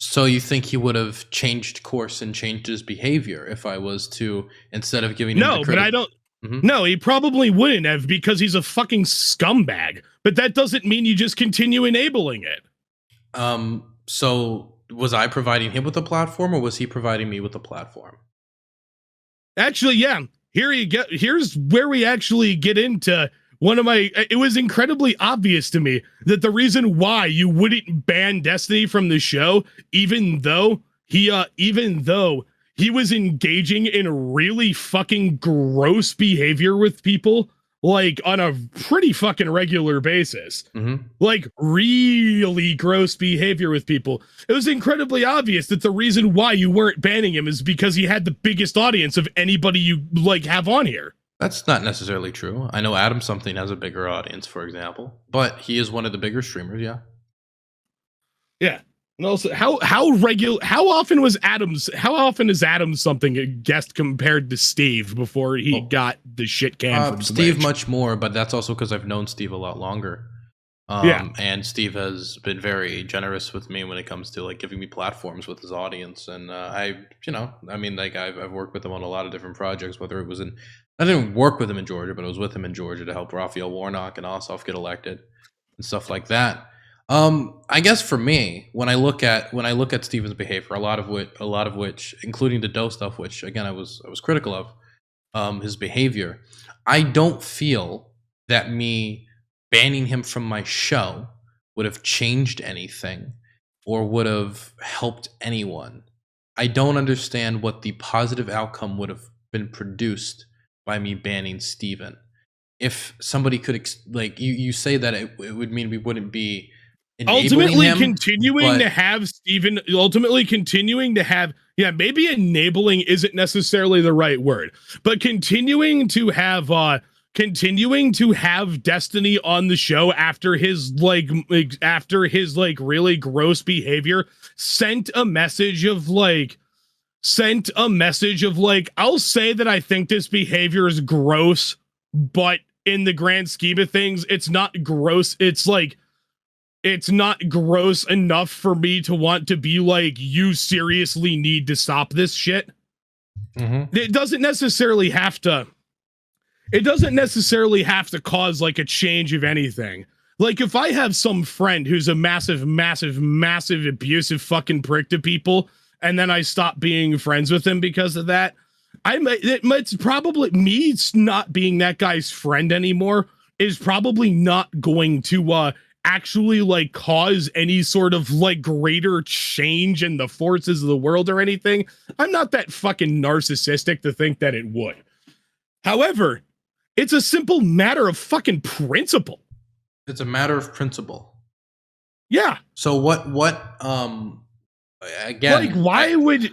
S1: So you think he would have changed course and changed his behavior if I was to, instead of giving him
S2: No, but I don't. No, he probably wouldn't have because he's a fucking scumbag. But that doesn't mean you just continue enabling it.
S1: So was I providing him with a platform, or was he providing me with a platform?
S2: Actually, yeah. Here's where we actually get into one of my. It was incredibly obvious to me that the reason why you wouldn't ban Destiny from the show, even though he was engaging in really fucking gross behavior with people, like on a pretty fucking regular basis. Like really gross behavior with people. It was incredibly obvious that the reason why you weren't banning him is because he had the biggest audience of anybody you like have on here.
S1: That's not necessarily true. I know Adam Something has a bigger audience, for example, but he is one of the bigger streamers. Yeah.
S2: Yeah. And also, how often is Adam Something a guest compared to Steve before he got the shit canned from
S1: Steve
S2: Twitch?
S1: much more, but that's also because I've known Steve a lot longer. And Steve has been very generous with me when it comes to like giving me platforms with his audience. And I've worked with him on a lot of different projects, whether it was I didn't work with him in Georgia, but I was with him in Georgia to help Raphael Warnock and Ossoff get elected and stuff like that. I guess for me, when I look at Steven's behavior, a lot of which, including the Doe stuff, which again I was critical of, his behavior, I don't feel that me banning him from my show would have changed anything or would have helped anyone. I don't understand what the positive outcome would have been produced by me banning Steven. If somebody could you say that it would mean we wouldn't be
S2: ultimately continuing to have Steven, maybe enabling isn't necessarily the right word, but continuing to have Destiny on the show after his really gross behavior sent a message of I'll say that I think this behavior is gross, but in the grand scheme of things, it's not gross. It's not gross enough for me to want to be like, you seriously need to stop this shit. It doesn't necessarily have to cause like a change of anything. Like if I have some friend who's a massive abusive fucking prick to people, and then I stop being friends with him because of that, it's probably me not being that guy's friend anymore is probably not going to actually like cause any sort of like greater change in the forces of the world or anything. I'm not that fucking narcissistic to think that it would. However, it's a simple matter of fucking principle.
S1: It's a matter of principle.
S2: Yeah.
S1: So what again,
S2: like why would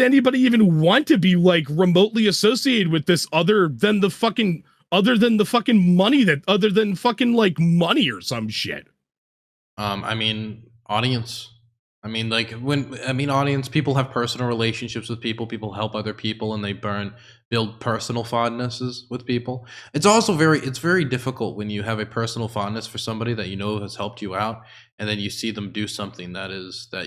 S2: anybody even want to be like remotely associated with this other than fucking money or some shit?
S1: Audience. Audience, people have personal relationships with people. People help other people, and they build personal fondnesses with people. It's also very difficult when you have a personal fondness for somebody that you know has helped you out, and then you see them do something that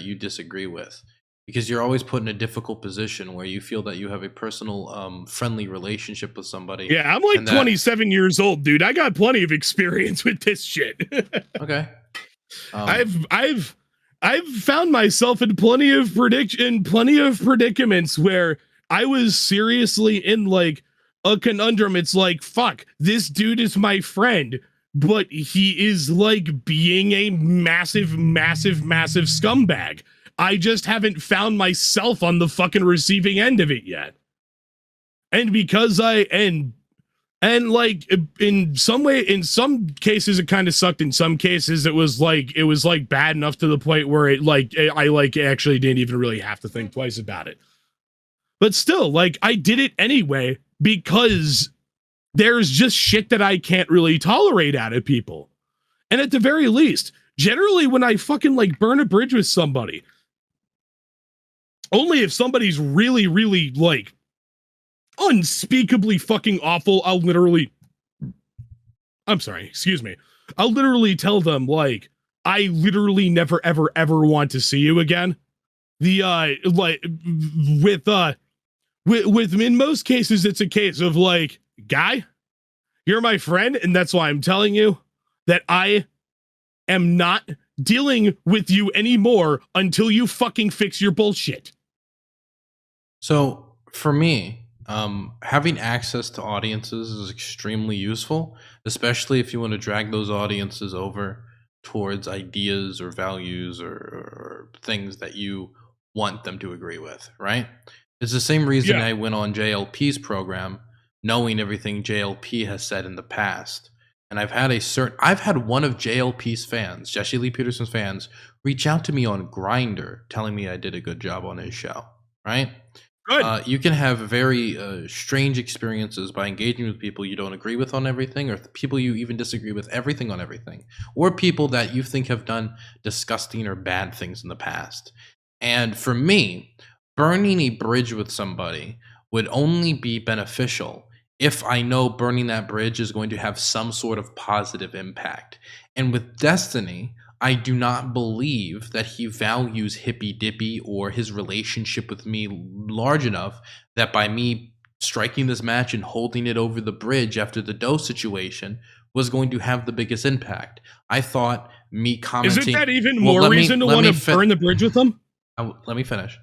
S1: you disagree with, because you're always put in a difficult position where you feel that you have a personal, friendly relationship with somebody.
S2: Yeah, I'm like 27 years old, dude. I got plenty of experience with this shit.
S1: Okay.
S2: I've found myself in plenty of predicaments where I was seriously in like a conundrum. It's like, fuck, this dude is my friend, but he is like being a massive scumbag. I just haven't found myself on the fucking receiving end of it yet. And because And like in some cases it kind of sucked. In some cases it was like bad enough to the point where I actually didn't even really have to think twice about it. But still, like, I did it anyway because there's just shit that I can't really tolerate out of people. And at the very least, generally when I fucking like burn a bridge with somebody, only if somebody's really, really like unspeakably fucking awful, I'll literally tell them, like, I literally never, ever, ever want to see you again. With in most cases, it's a case of like, guy, you're my friend, and that's why I'm telling you that I am not dealing with you anymore until you fucking fix your bullshit.
S1: So for me, having access to audiences is extremely useful, especially if you want to drag those audiences over towards ideas or values or things that you want them to agree with, right? It's the same reason I went on JLP's program, knowing everything JLP has said in the past. And I've had one of JLP's fans, Jesse Lee Peterson's fans, reach out to me on Grindr telling me I did a good job on his show, right?
S2: Good.
S1: You can have very strange experiences by engaging with people you don't agree with on everything, or people you even disagree with everything on everything, or people that you think have done disgusting or bad things in the past. And for me, burning a bridge with somebody would only be beneficial if I know burning that bridge is going to have some sort of positive impact. And with Destiny, I do not believe that he values Hippy Dippy or his relationship with me large enough that by me striking this match and holding it over the bridge after the Doe situation was going to have the biggest impact. I thought me commenting...
S2: Isn't that even more reason to want to burn the bridge with him?
S1: Let me finish.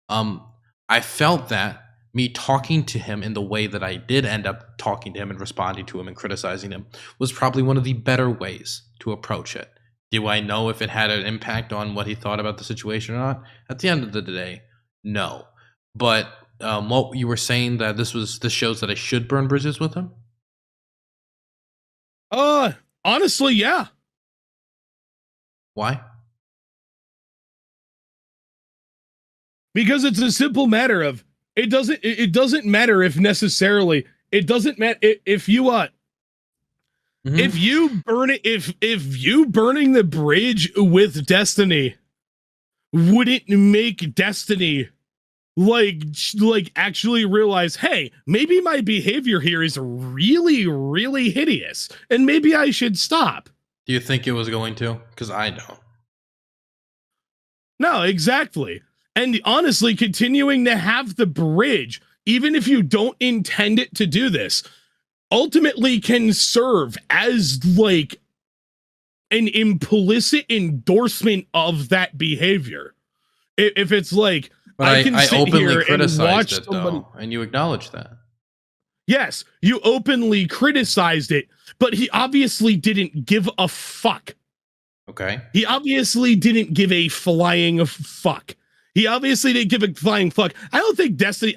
S1: I felt that me talking to him in the way that I did end up talking to him and responding to him and criticizing him was probably one of the better ways to approach it. Do I know if it had an impact on what he thought about the situation or not? At the end of the day, no. But what you were saying, that this shows that I should burn bridges with him?
S2: Honestly, yeah.
S1: Why?
S2: Because it's a simple matter of it doesn't matter if necessarily it doesn't matter if you if you burn it, if you burning the bridge with Destiny wouldn't make Destiny like actually realize, hey, maybe my behavior here is really, really hideous and maybe I should stop.
S1: Do you think it was going to? Because I don't.
S2: No, exactly. And honestly, continuing to have the bridge, even if you don't intend it to do this, ultimately can serve as like an implicit endorsement of that behavior. If it's like,
S1: but I openly criticized it though, and you acknowledge that.
S2: Yes, you openly criticized it, but he obviously didn't give a fuck.
S1: Okay.
S2: He obviously didn't give a flying fuck. He obviously didn't give a flying fuck. I don't think Destiny...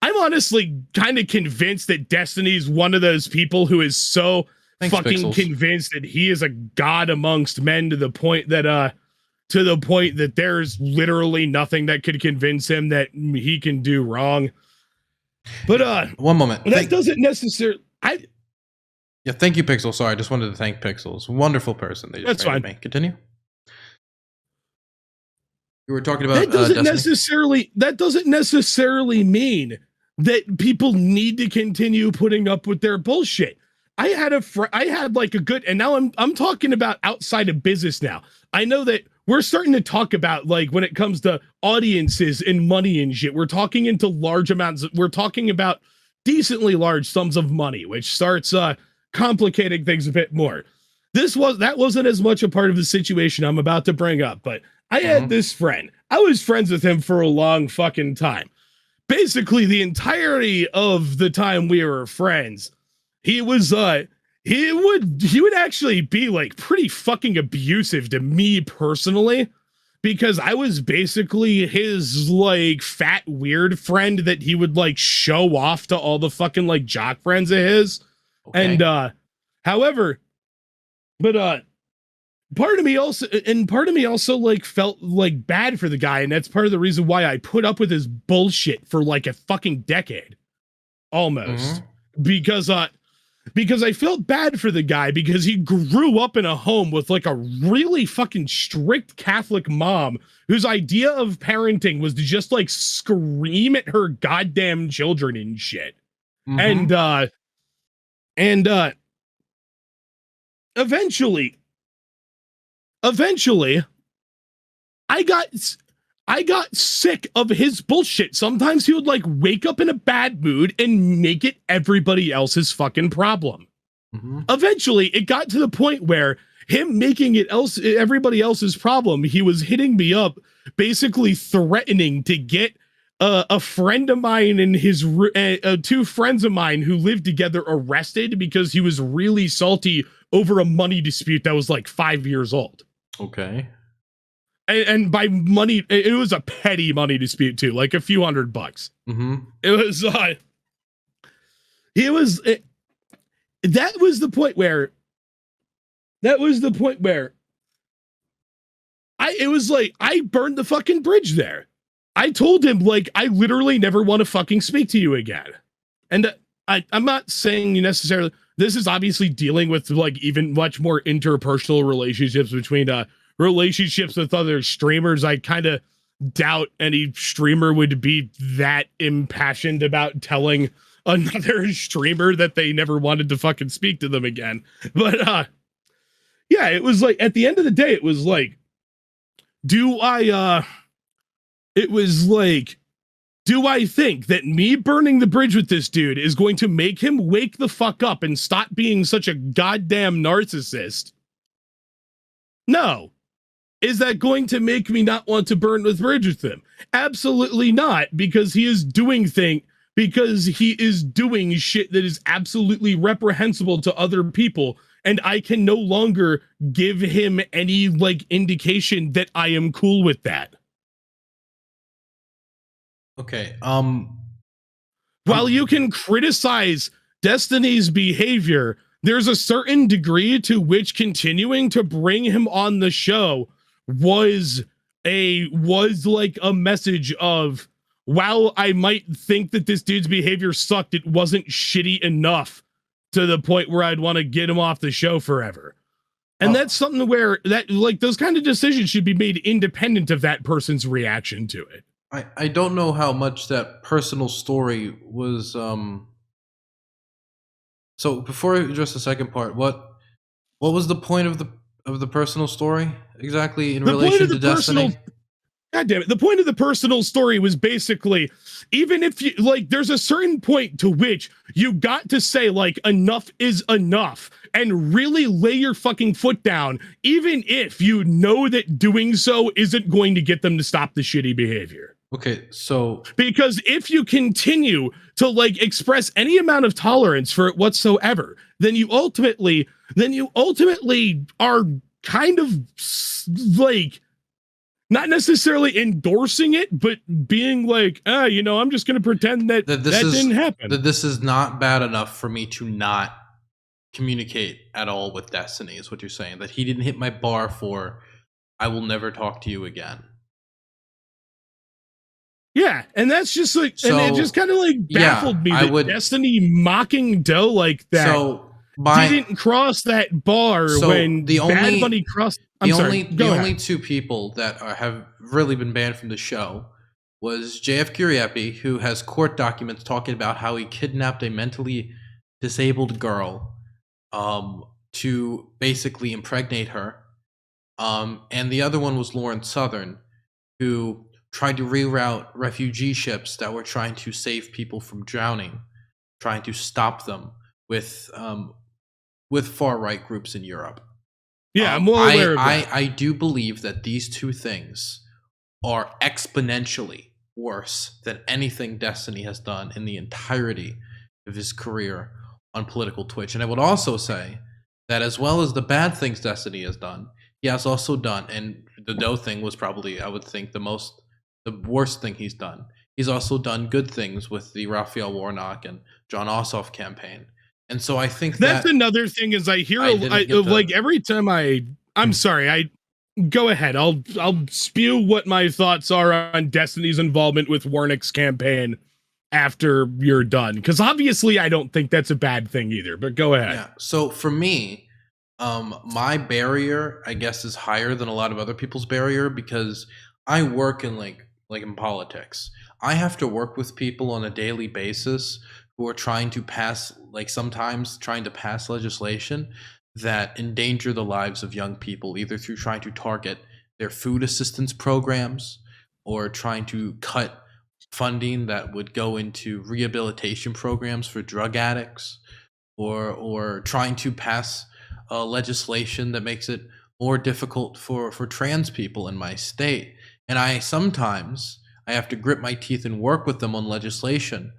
S2: I'm honestly kind of convinced that Destiny's one of those people who is so convinced that he is a god amongst men to the point that there's literally nothing that could convince him that he can do wrong. But
S1: one moment.
S2: That doesn't necessarily...
S1: Yeah, thank you, Pixel. Sorry, I just wanted to thank Pixels. Wonderful person.
S2: That's fine.
S1: Continue. You were talking about
S2: that doesn't necessarily mean that people need to continue putting up with their bullshit. I had like a good, and now I'm talking about outside of business now. I know that we're starting to talk about, like, when it comes to audiences and money and shit, we're talking into large amounts. We're talking about decently large sums of money, which starts complicating things a bit more. That wasn't as much a part of the situation I'm about to bring up, but I had this friend. I was friends with him for a long fucking time. Basically, the entirety of the time we were friends, he was he would actually be like pretty fucking abusive to me personally, because I was basically his like fat weird friend that he would like show off to all the fucking like jock friends of his. And
S1: Okay.
S2: however, but part of me also like felt like bad for the guy, and that's part of the reason why I put up with his bullshit for like a fucking decade almost.
S1: Mm-hmm.
S2: Because I felt bad for the guy because he grew up in a home with like a really fucking strict Catholic mom whose idea of parenting was to just like scream at her goddamn children and shit. And
S1: Mm-hmm.
S2: and eventually eventually I got I got sick of his bullshit. Sometimes he would like wake up in a bad mood and make it everybody else's fucking problem.
S1: Mm-hmm.
S2: Eventually, it got to the point where him making it everybody else's problem, he was hitting me up, basically threatening to get a friend of mine and his two friends of mine who lived together arrested because he was really salty over a money dispute that was like 5 years old.
S1: Okay.
S2: And by money, it was a petty money dispute too, like a few $100.
S1: Mm-hmm.
S2: It was it was it, that was the point where it was like I burned the fucking bridge there. I told him like I literally never want to fucking speak to you again. And I'm not saying you necessarily, this is obviously dealing with like even much more interpersonal relationships between relationships with other streamers. I kind of doubt any streamer would be that impassioned about telling another streamer that they never wanted to fucking speak to them again. But yeah, it was like at the end of the day, it was like, do I it was like, do I think that me burning the bridge with this dude is going to make him wake the fuck up and stop being such a goddamn narcissist? No. Is that going to make me not want to burn the bridge with him? Absolutely not, because he is doing shit that is absolutely reprehensible to other people, and I can no longer give him any like indication that I am cool with that.
S1: Okay.
S2: While you can criticize Destiny's behavior, there's a certain degree to which continuing to bring him on the show was like a message of, while I might think that this dude's behavior sucked, it wasn't shitty enough to the point where I'd want to get him off the show forever. And that's something where that like those kind of decisions should be made independent of that person's reaction to it.
S1: I don't know how much that personal story was. So before I address the second part, what was the point of the personal story exactly in
S2: The point
S1: relation
S2: of
S1: to
S2: the personal
S1: Destiny?
S2: God damn it. The point of the personal story was basically, even if you like, there's a certain point to which you got to say, like, enough is enough and really lay your fucking foot down, even if you know that doing so isn't going to get them to stop the shitty behavior.
S1: Okay, so
S2: Because if you continue to like express any amount of tolerance for it whatsoever, then you ultimately are kind of like not necessarily endorsing it, but being like, I'm just going to pretend that didn't happen.
S1: That this is not bad enough for me to not communicate at all with Destiny, is what you're saying. That he didn't hit my bar for, I will never talk to you again.
S2: Yeah, and that's just like, and it just kind of like baffled me that Destiny mocking Doe like that didn't cross that bar when Bad Bunny crossed.
S1: The only two people that have really been banned from the show was JF Hippy, who has court documents talking about how he kidnapped a mentally disabled girl to basically impregnate her. And the other one was Lauren Southern, who tried to reroute refugee ships that were trying to save people from drowning, trying to stop them with far-right groups in Europe.
S2: Yeah, I'm well aware of that.
S1: I do believe that these two things are exponentially worse than anything Destiny has done in the entirety of his career on political Twitch. And I would also say that as well as the bad things Destiny has done, he has also done, and the Doe thing was probably, I would think, the worst thing he's done. He's also done good things with the Raphael Warnock and John Ossoff campaign. And so I think
S2: That's
S1: that
S2: another thing is I hear
S1: like
S2: every time I'm sorry, I go ahead. I'll spew what my thoughts are on Destiny's involvement with Warnick's campaign after you're done, because obviously I don't think that's a bad thing either, but go ahead.
S1: Yeah. So for me, my barrier, I guess, is higher than a lot of other people's barrier because I work in like in politics. I have to work with people on a daily basis who are trying to pass, like sometimes trying to pass legislation that endanger the lives of young people, either through trying to target their food assistance programs or trying to cut funding that would go into rehabilitation programs for drug addicts, or trying to pass legislation that makes it more difficult for trans people in my state. And I have to grit my teeth and work with them on legislation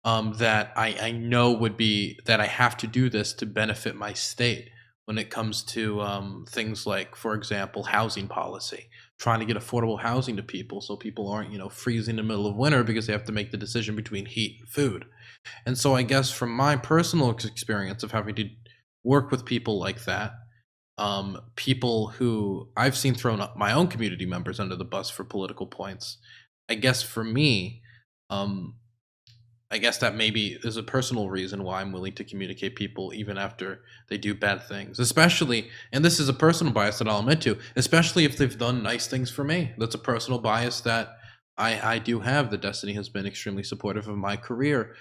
S1: that I know would be that I have to do this to benefit my state when it comes to things like, for example, housing policy, trying to get affordable housing to people so people aren't, freezing in the middle of winter because they have to make the decision between heat and food. And so I guess from my personal experience of having to work with people like that, people who I've seen thrown up my own community members under the bus for political points, I guess for me, um, I guess that maybe is a personal reason why I'm willing to communicate people even after they do bad things. Especially, and this is a personal bias that I'll admit to, especially if they've done nice things for me. That's a personal bias that I do have. That Destiny has been extremely supportive of my career.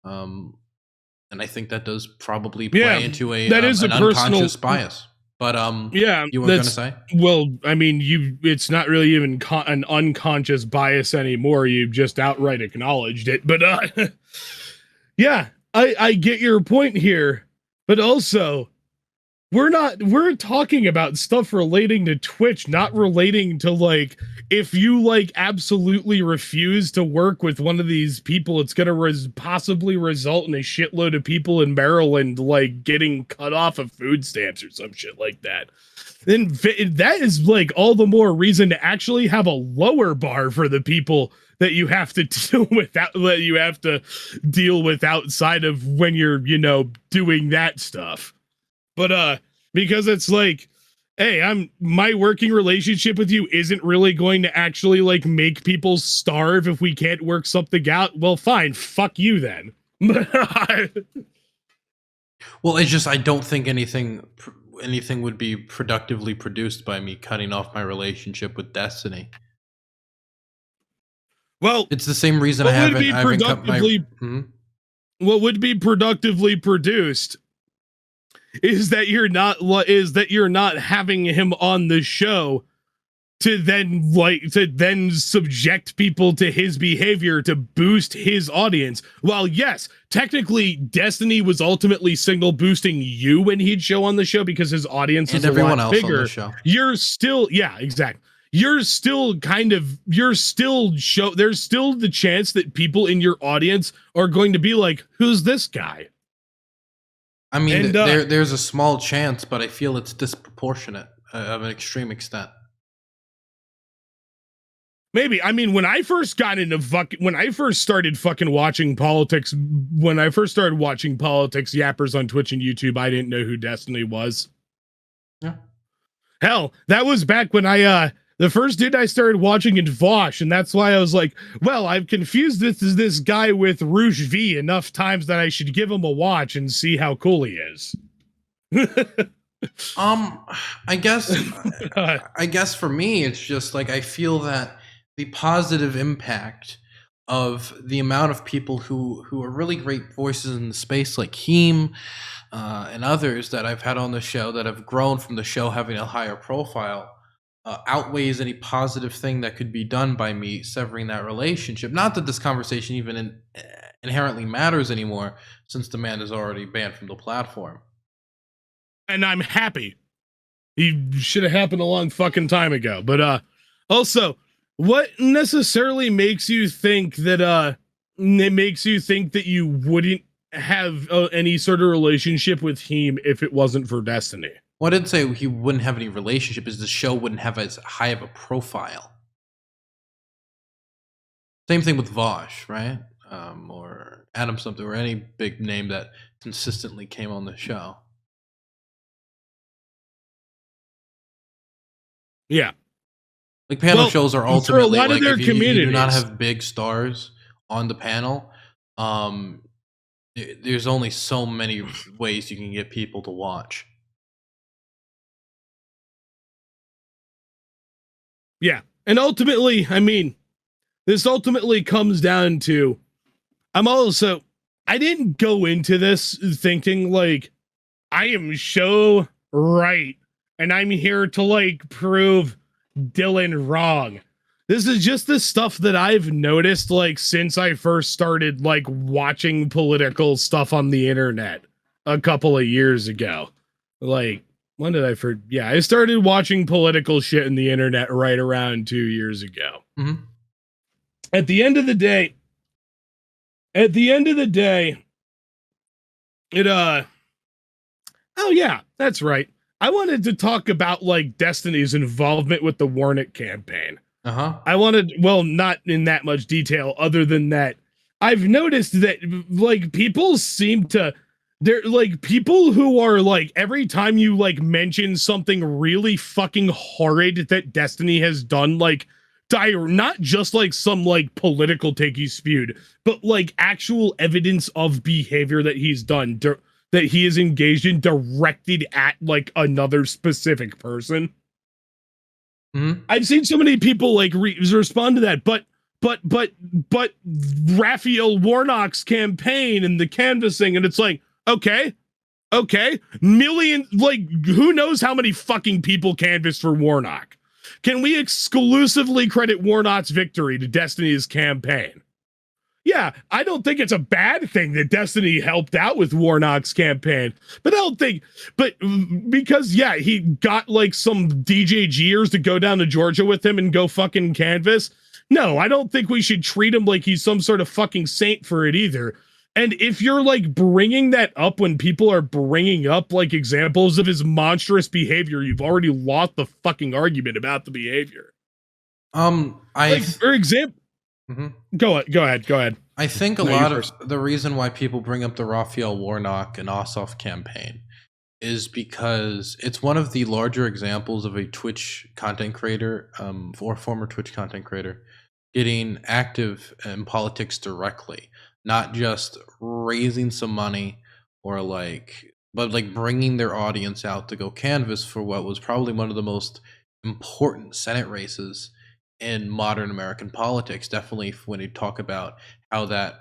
S1: And I think that does probably play into
S2: that is
S1: an
S2: a personal
S1: unconscious bias. But
S2: yeah,
S1: you were going to say?
S2: Well, I mean, it's not really even an unconscious bias anymore. You just outright acknowledged it. But yeah, I get your point here. But also, we're talking about stuff relating to Twitch, not relating to like, if you like absolutely refuse to work with one of these people, it's going to possibly result in a shitload of people in Maryland like getting cut off of food stamps or some shit like that. Then that is like all the more reason to actually have a lower bar for the people that you have to deal with outside of when you're, doing that stuff. But because it's like, hey, my working relationship with you isn't really going to actually like make people starve if we can't work something out. Well, fine, fuck you then.
S1: Well, it's just I don't think anything would be productively produced by me cutting off my relationship with Destiny.
S2: Well,
S1: it's the same reason I haven't cut my.
S2: What would be productively produced is that you're not having him on the show to then subject people to his behavior to boost his audience. While yes, technically Destiny was ultimately signal boosting you when he'd show on the show because his audience is
S1: everyone
S2: a lot
S1: else
S2: bigger.
S1: On the show.
S2: You're still, yeah, exactly. There's still the chance that people in your audience are going to be like, who's this guy?
S1: I mean, there's a small chance, but I feel it's disproportionate of an extreme extent.
S2: Maybe. I mean, when I first started watching politics, yappers on Twitch and YouTube, I didn't know who Destiny was.
S1: Yeah.
S2: Hell, that was back when the first dude I started watching in Vosh, and that's why I was like, well, I've confused this guy with Rouge V enough times that I should give him a watch and see how cool he is.
S1: I guess for me, it's just like I feel that the positive impact of the amount of people who are really great voices in the space, like Heem and others that I've had on the show that have grown from the show having a higher profile, outweighs any positive thing that could be done by me severing that relationship. Not that this conversation even inherently matters anymore, since the man is already banned from the platform.
S2: And I'm happy. He should have happened a long fucking time ago. But also, what necessarily makes you think that you wouldn't have any sort of relationship with him if it wasn't for Destiny?
S1: Well, I didn't say he wouldn't have any relationship, is the show wouldn't have as high of a profile. Same thing with Vosh, right? or Adam something, or any big name that consistently came on the show.
S2: Yeah.
S1: Like panel
S2: Well,
S1: shows are
S2: for a
S1: ultimately
S2: lot of
S1: like
S2: their
S1: if you do not
S2: communities.
S1: have big stars on the panel, there's only so many ways you can get people to watch.
S2: Yeah. And ultimately, I mean, this ultimately comes down to I didn't go into this thinking like I am so right and I'm here to like prove Dylan wrong. This is just the stuff that I've noticed like since I first started like watching political stuff on the internet a couple of years ago. Like, when did I first? Yeah, I started watching political shit in the internet right around 2 years ago.
S1: Mm-hmm.
S2: At the end of the day, at the end of the day, it oh yeah, that's right. I wanted to talk about like Destiny's involvement with the Warnock campaign.
S1: Uh-huh.
S2: I wanted, well, not in that much detail, other than that, I've noticed that like people seem to, they're like people who are like every time you like mention something really fucking horrid that Destiny has done, like dire, not just like some like political take he spewed, but like actual evidence of behavior that he's done, that he is engaged in directed at like another specific person.
S1: Mm-hmm.
S2: I've seen so many people like respond to that, but Raphael Warnock's campaign and the canvassing, and it's like, okay, million, like who knows how many fucking people canvassed for Warnock? Can we exclusively credit Warnock's victory to Destiny's campaign? Yeah, I don't think it's a bad thing that Destiny helped out with Warnock's campaign, but I don't think, but because yeah, he got like some DJGers to go down to Georgia with him and go fucking canvas. No, I don't think we should treat him like he's some sort of fucking saint for it either. And if you're like bringing that up when people are bringing up like examples of his monstrous behavior, you've already lost the fucking argument about the behavior.
S1: I
S2: Like, for example,
S1: mm-hmm.
S2: go ahead.
S1: I think a
S2: No, you
S1: lot of
S2: first.
S1: the reason why people bring up the Raphael Warnock and Ossoff campaign is because it's one of the larger examples of a Twitch content creator, or former Twitch content creator, getting active in politics directly, not just raising some money or like, but like bringing their audience out to go canvass for what was probably one of the most important Senate races in modern American politics. Definitely when you talk about how that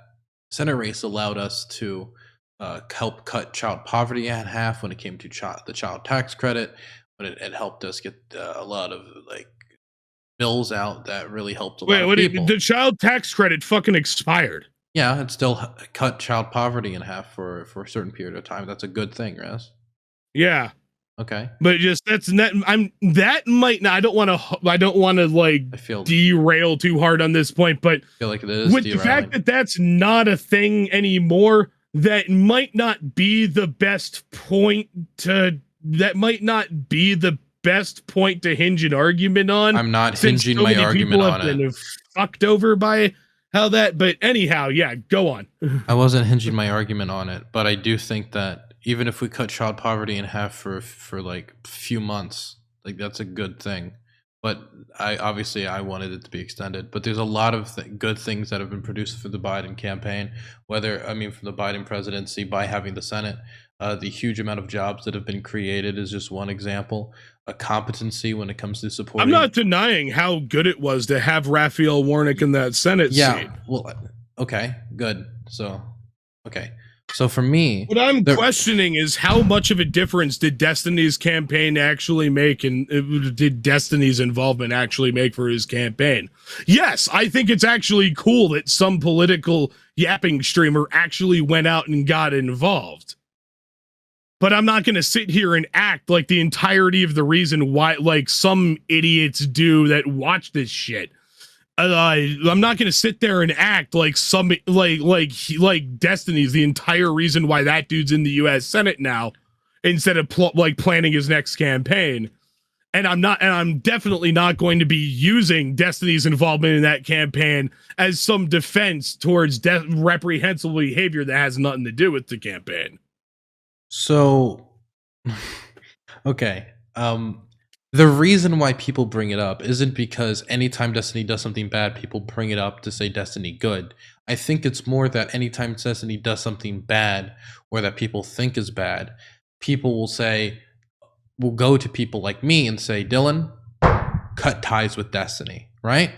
S1: Senate race allowed us to help cut child poverty in half when it came to the child tax credit, when it helped us get a lot of like bills out that really helped a lot
S2: Wait,
S1: of people.
S2: the child tax credit fucking expired?
S1: Yeah, it still cut child poverty in half for a certain period of time. That's a good thing, Raz.
S2: Yeah,
S1: Okay.
S2: but just that's not. That might not. I don't want to like
S1: I
S2: derail too hard on this point, but
S1: feel like it is
S2: with the fact
S1: derailing.
S2: that that's not a thing anymore, that might not be the best point to. That might not be the best point to hinge an argument on,
S1: I'm not
S2: since
S1: hinging
S2: so
S1: my
S2: many
S1: argument
S2: people have
S1: on it.
S2: been fucked over by how that. But anyhow, yeah, go on.
S1: I wasn't hinging my argument on it, but I do think that even if we cut child poverty in half for like a few months, like that's a good thing. But I wanted it to be extended. But there's a lot of good things that have been produced for the Biden campaign, whether I mean from the Biden presidency by having the Senate. The huge amount of jobs that have been created is just one example. A competency when it comes to
S2: I'm
S1: supporting.
S2: not denying how good it was to have Raphael Warnock in that Senate seat.
S1: Yeah, well, okay, good. So, okay. So for me,
S2: What I'm
S1: there,
S2: questioning is how much of a difference did Destiny's campaign actually make, and did Destiny's involvement actually make for his campaign? Yes, I think it's actually cool that some political yapping streamer actually went out and got involved. But I'm not going to sit here and act like the entirety of the reason why, like some idiots do that watch this shit. I'm not going to sit there and act like some like Destiny's the entire reason why that dude's in the U.S. Senate now, instead of planning his next campaign. And I'm definitely not going to be using Destiny's involvement in that campaign as some defense towards reprehensible behavior that has nothing to do with the campaign.
S1: So, okay. The reason why people bring it up isn't because anytime Destiny does something bad, people bring it up to say Destiny good. I think it's more that anytime Destiny does something bad or that people think is bad, people will go to people like me and say, Dylan, cut ties with Destiny, right?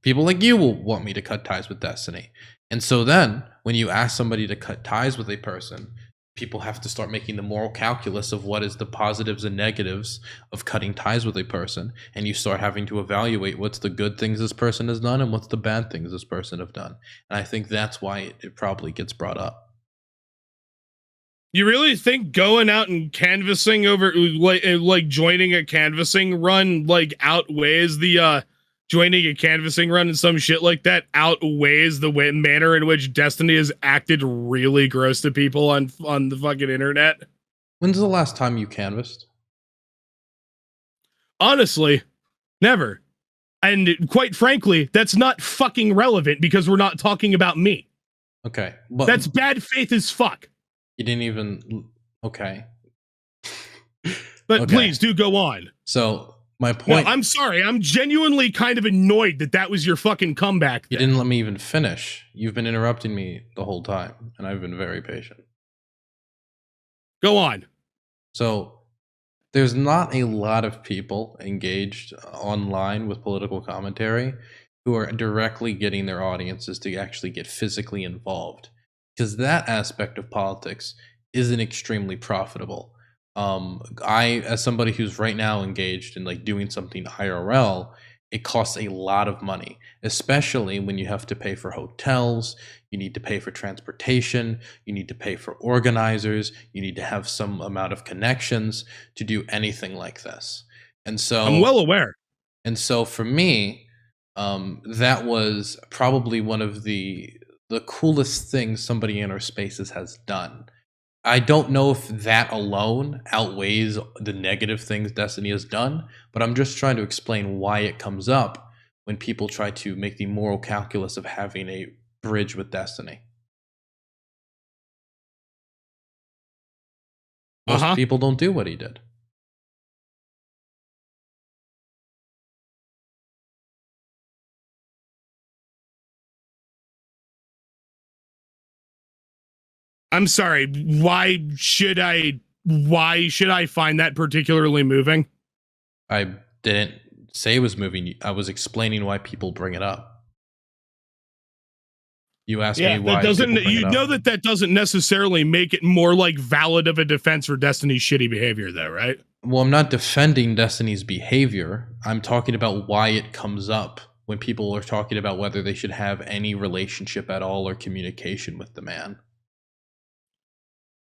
S1: People like you will want me to cut ties with Destiny. And so then when you ask somebody to cut ties with a person, people have to start making the moral calculus of what is the positives and negatives of cutting ties with a person. And you start having to evaluate what's the good things this person has done and what's the bad things this person have done. And I think that's why it probably gets brought up.
S2: You really think going out and canvassing over like joining a canvassing run like outweighs the joining a canvassing run and some shit like that outweighs the manner in which Destiny has acted really gross to people on the fucking internet?
S1: When's the last time you canvassed?
S2: Honestly, never. And quite frankly, that's not fucking relevant because we're not talking about me.
S1: Okay.
S2: But that's bad faith as fuck.
S1: You didn't even... Okay.
S2: But okay. Please do go on.
S1: So my point...
S2: No, I'm sorry. I'm genuinely kind of annoyed that was your fucking comeback.
S1: You didn't let me even finish. You've been interrupting me the whole time, and I've been very patient.
S2: Go on.
S1: So there's not a lot of people engaged online with political commentary who are directly getting their audiences to actually get physically involved, because that aspect of politics isn't extremely profitable. I, as somebody who's right now engaged in like doing something IRL, it costs a lot of money, especially when you have to pay for hotels, you need to pay for transportation, you need to pay for organizers, you need to have some amount of connections to do anything like this. And so
S2: I'm well aware.
S1: And so for me, that was probably one of the coolest things somebody in our spaces has done. I don't know if that alone outweighs the negative things Destiny has done, but I'm just trying to explain why it comes up when people try to make the moral calculus of having a bridge with Destiny. Most people don't do what he did.
S2: I'm sorry. Why should I find that particularly moving?
S1: I didn't say it was moving. I was explaining why people bring it up. You asked me why.
S2: You know that doesn't necessarily make it more like valid of a defense for Destiny's shitty behavior, though, right?
S1: Well, I'm not defending Destiny's behavior. I'm talking about why it comes up when people are talking about whether they should have any relationship at all or communication with the man.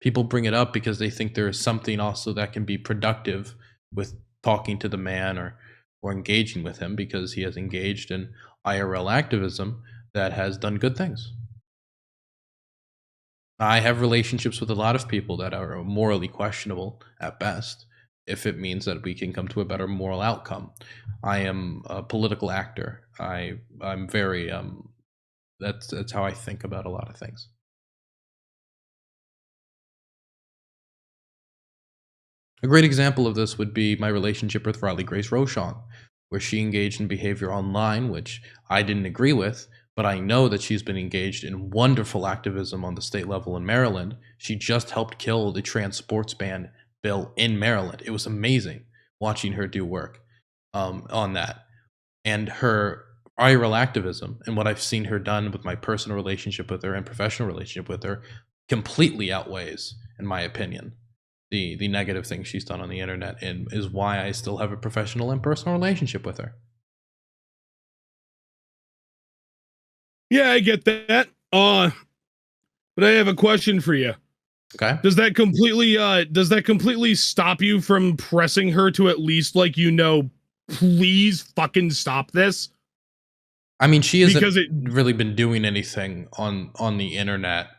S1: People bring it up because they think there is something also that can be productive with talking to the man or engaging with him, because he has engaged in IRL activism that has done good things. I have relationships with a lot of people that are morally questionable at best, if it means that we can come to a better moral outcome. I am a political actor. I'm very that's how I think about a lot of things. A great example of this would be my relationship with Riley Grace Rochon, where she engaged in behavior online which I didn't agree with, but I know that she's been engaged in wonderful activism on the state level in Maryland. She just helped kill the trans sports ban bill in Maryland. It was amazing watching her do work on that. And her IRL activism and what I've seen her done with my personal relationship with her and professional relationship with her completely outweighs, in my opinion, the negative things she's done on the internet, and is why I still have a professional and personal relationship with her.
S2: Yeah, I get that. But I have a question for you.
S1: Okay.
S2: Does that completely stop you from pressing her to at least, like, please fucking stop this?
S1: I mean, she hasn't really been doing anything on the internet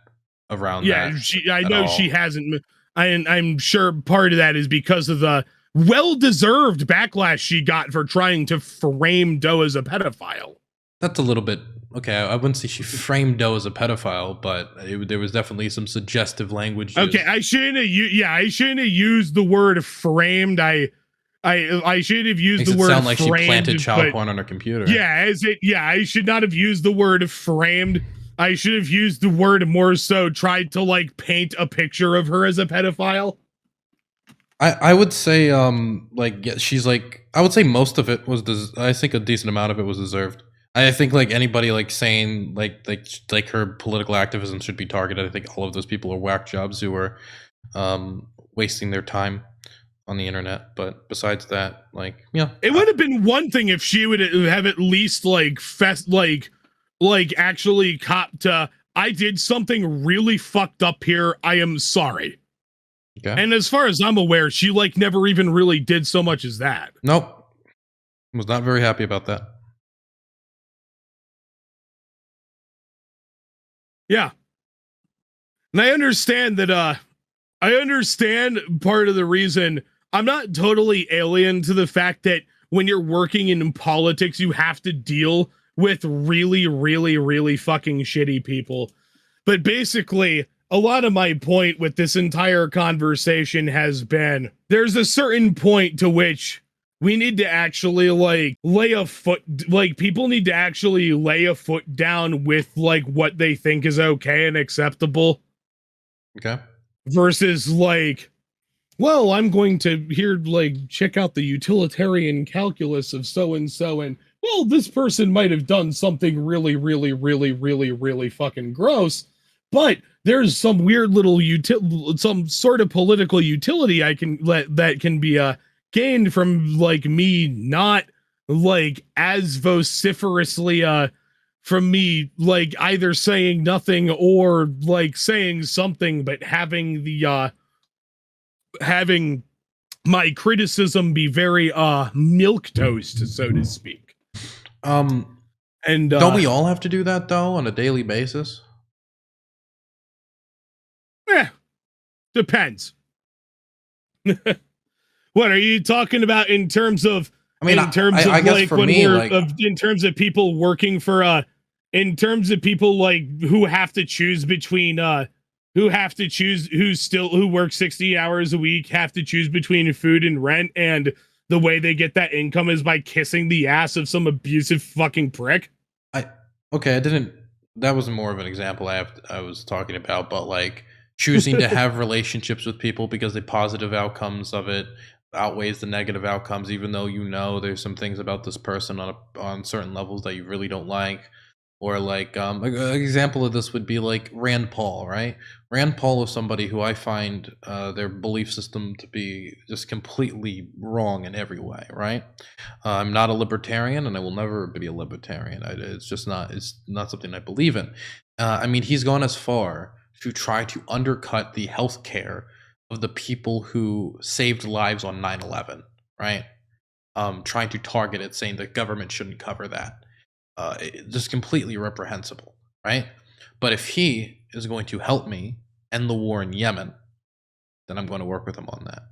S1: around that.
S2: Yeah, I know she hasn't. I'm sure part of that is because of the well-deserved backlash she got for trying to frame Doe as a pedophile.
S1: That's a little bit okay. I wouldn't say she framed Doe as a pedophile, but there was definitely some suggestive language used.
S2: Okay, I shouldn't have used the word framed. I should have used
S1: Makes
S2: the
S1: it
S2: word
S1: sound like
S2: framed,
S1: she planted child
S2: but
S1: porn on her computer.
S2: I should not have used the word framed. I should have used the word more so tried to like paint a picture of her as a pedophile.
S1: I would say like yeah, she's like I would say most of it was I think a decent amount of it was deserved. I think like anybody like saying like her political activism should be targeted. I think all of those people are whack jobs who are wasting their time on the internet. But besides that, like yeah,
S2: It would have been one thing if she would have at least like actually copped I did something really fucked up here. I am sorry.
S1: okay.
S2: And as far as I'm aware, she like never even really did so much as that.
S1: Nope, was not very happy about that.
S2: Yeah. And I understand that I understand part of the reason. I'm not totally alien to the fact that when you're working in politics, you have to deal with really, really, really fucking shitty people. But basically, a lot of my point with this entire conversation has been there's a certain point to which we need to actually like people need to actually lay a foot down with like what they think is okay and acceptable.
S1: Okay.
S2: Versus like, well, I'm going to here like check out the utilitarian calculus of so and so, and well, this person might have done something really, really, really, really, really fucking gross, but there's some weird little some sort of political utility I can let that can be gained from like me not like as vociferously from me like either saying nothing or like saying something, but having the having my criticism be very milk toast, so to speak. And
S1: don't we all have to do that though on a daily basis?
S2: Depends. What are you talking about in terms of
S1: I mean,
S2: in terms
S1: I
S2: of
S1: guess
S2: like
S1: for
S2: when
S1: me,
S2: we're
S1: like
S2: in terms of people working for in terms of people like who have to choose between who work 60 hours a week, have to choose between food and rent, and the way they get that income is by kissing the ass of some abusive fucking prick.
S1: okay, I didn't. That was more of an example I was talking about, but like choosing to have relationships with people because the positive outcomes of it outweighs the negative outcomes, even though you know there's some things about this person on certain levels that you really don't like. Or like an example of this would be like Rand Paul, right? Rand Paul is somebody who I find their belief system to be just completely wrong in every way, right? I'm not a libertarian, and I will never be a libertarian. It's just not. It's not something I believe in. I mean, he's gone as far to try to undercut the health care of the people who saved lives on 9/11, right? Trying to target it, saying the government shouldn't cover that. Just completely reprehensible, right? But if he is going to help me end the war in Yemen, then I'm going to work with him on that.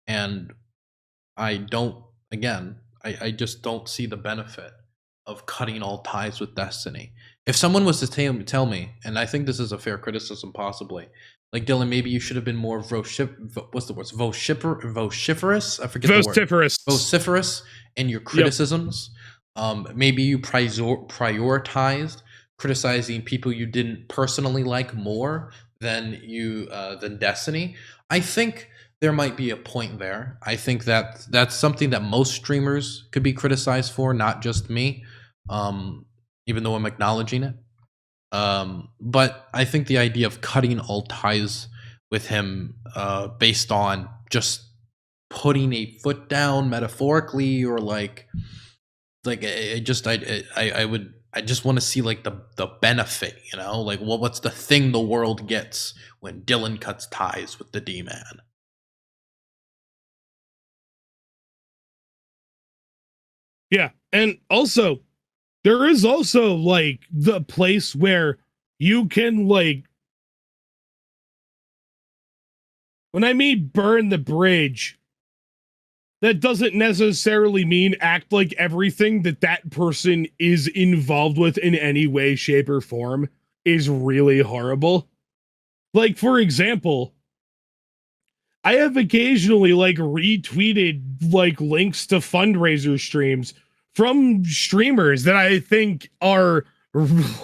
S1: And I don't, again, I just don't see the benefit of cutting all ties with destiny. If someone was to tell me, and I think this is a fair criticism possibly, like Dylan, maybe you should have been more what's the word? Vociferous? I forget the word. Vociferous in your criticisms. Yep. Maybe you prioritized criticizing people you didn't personally like more than Destiny. I think there might be a point there. I think that that's something that most streamers could be criticized for, not just me. Even though I'm acknowledging it. But I think the idea of cutting all ties with him based on just putting a foot down metaphorically or like I just want to see like the benefit, you know, like what's the thing the world gets when Dylan cuts ties with the D-Man.
S2: Yeah, and also there is also like the place where you can like, when I mean burn the bridge, that doesn't necessarily mean act like everything that that person is involved with in any way, shape, or form is really horrible. Like, for example, I have occasionally like retweeted like links to fundraiser streams from streamers that I think are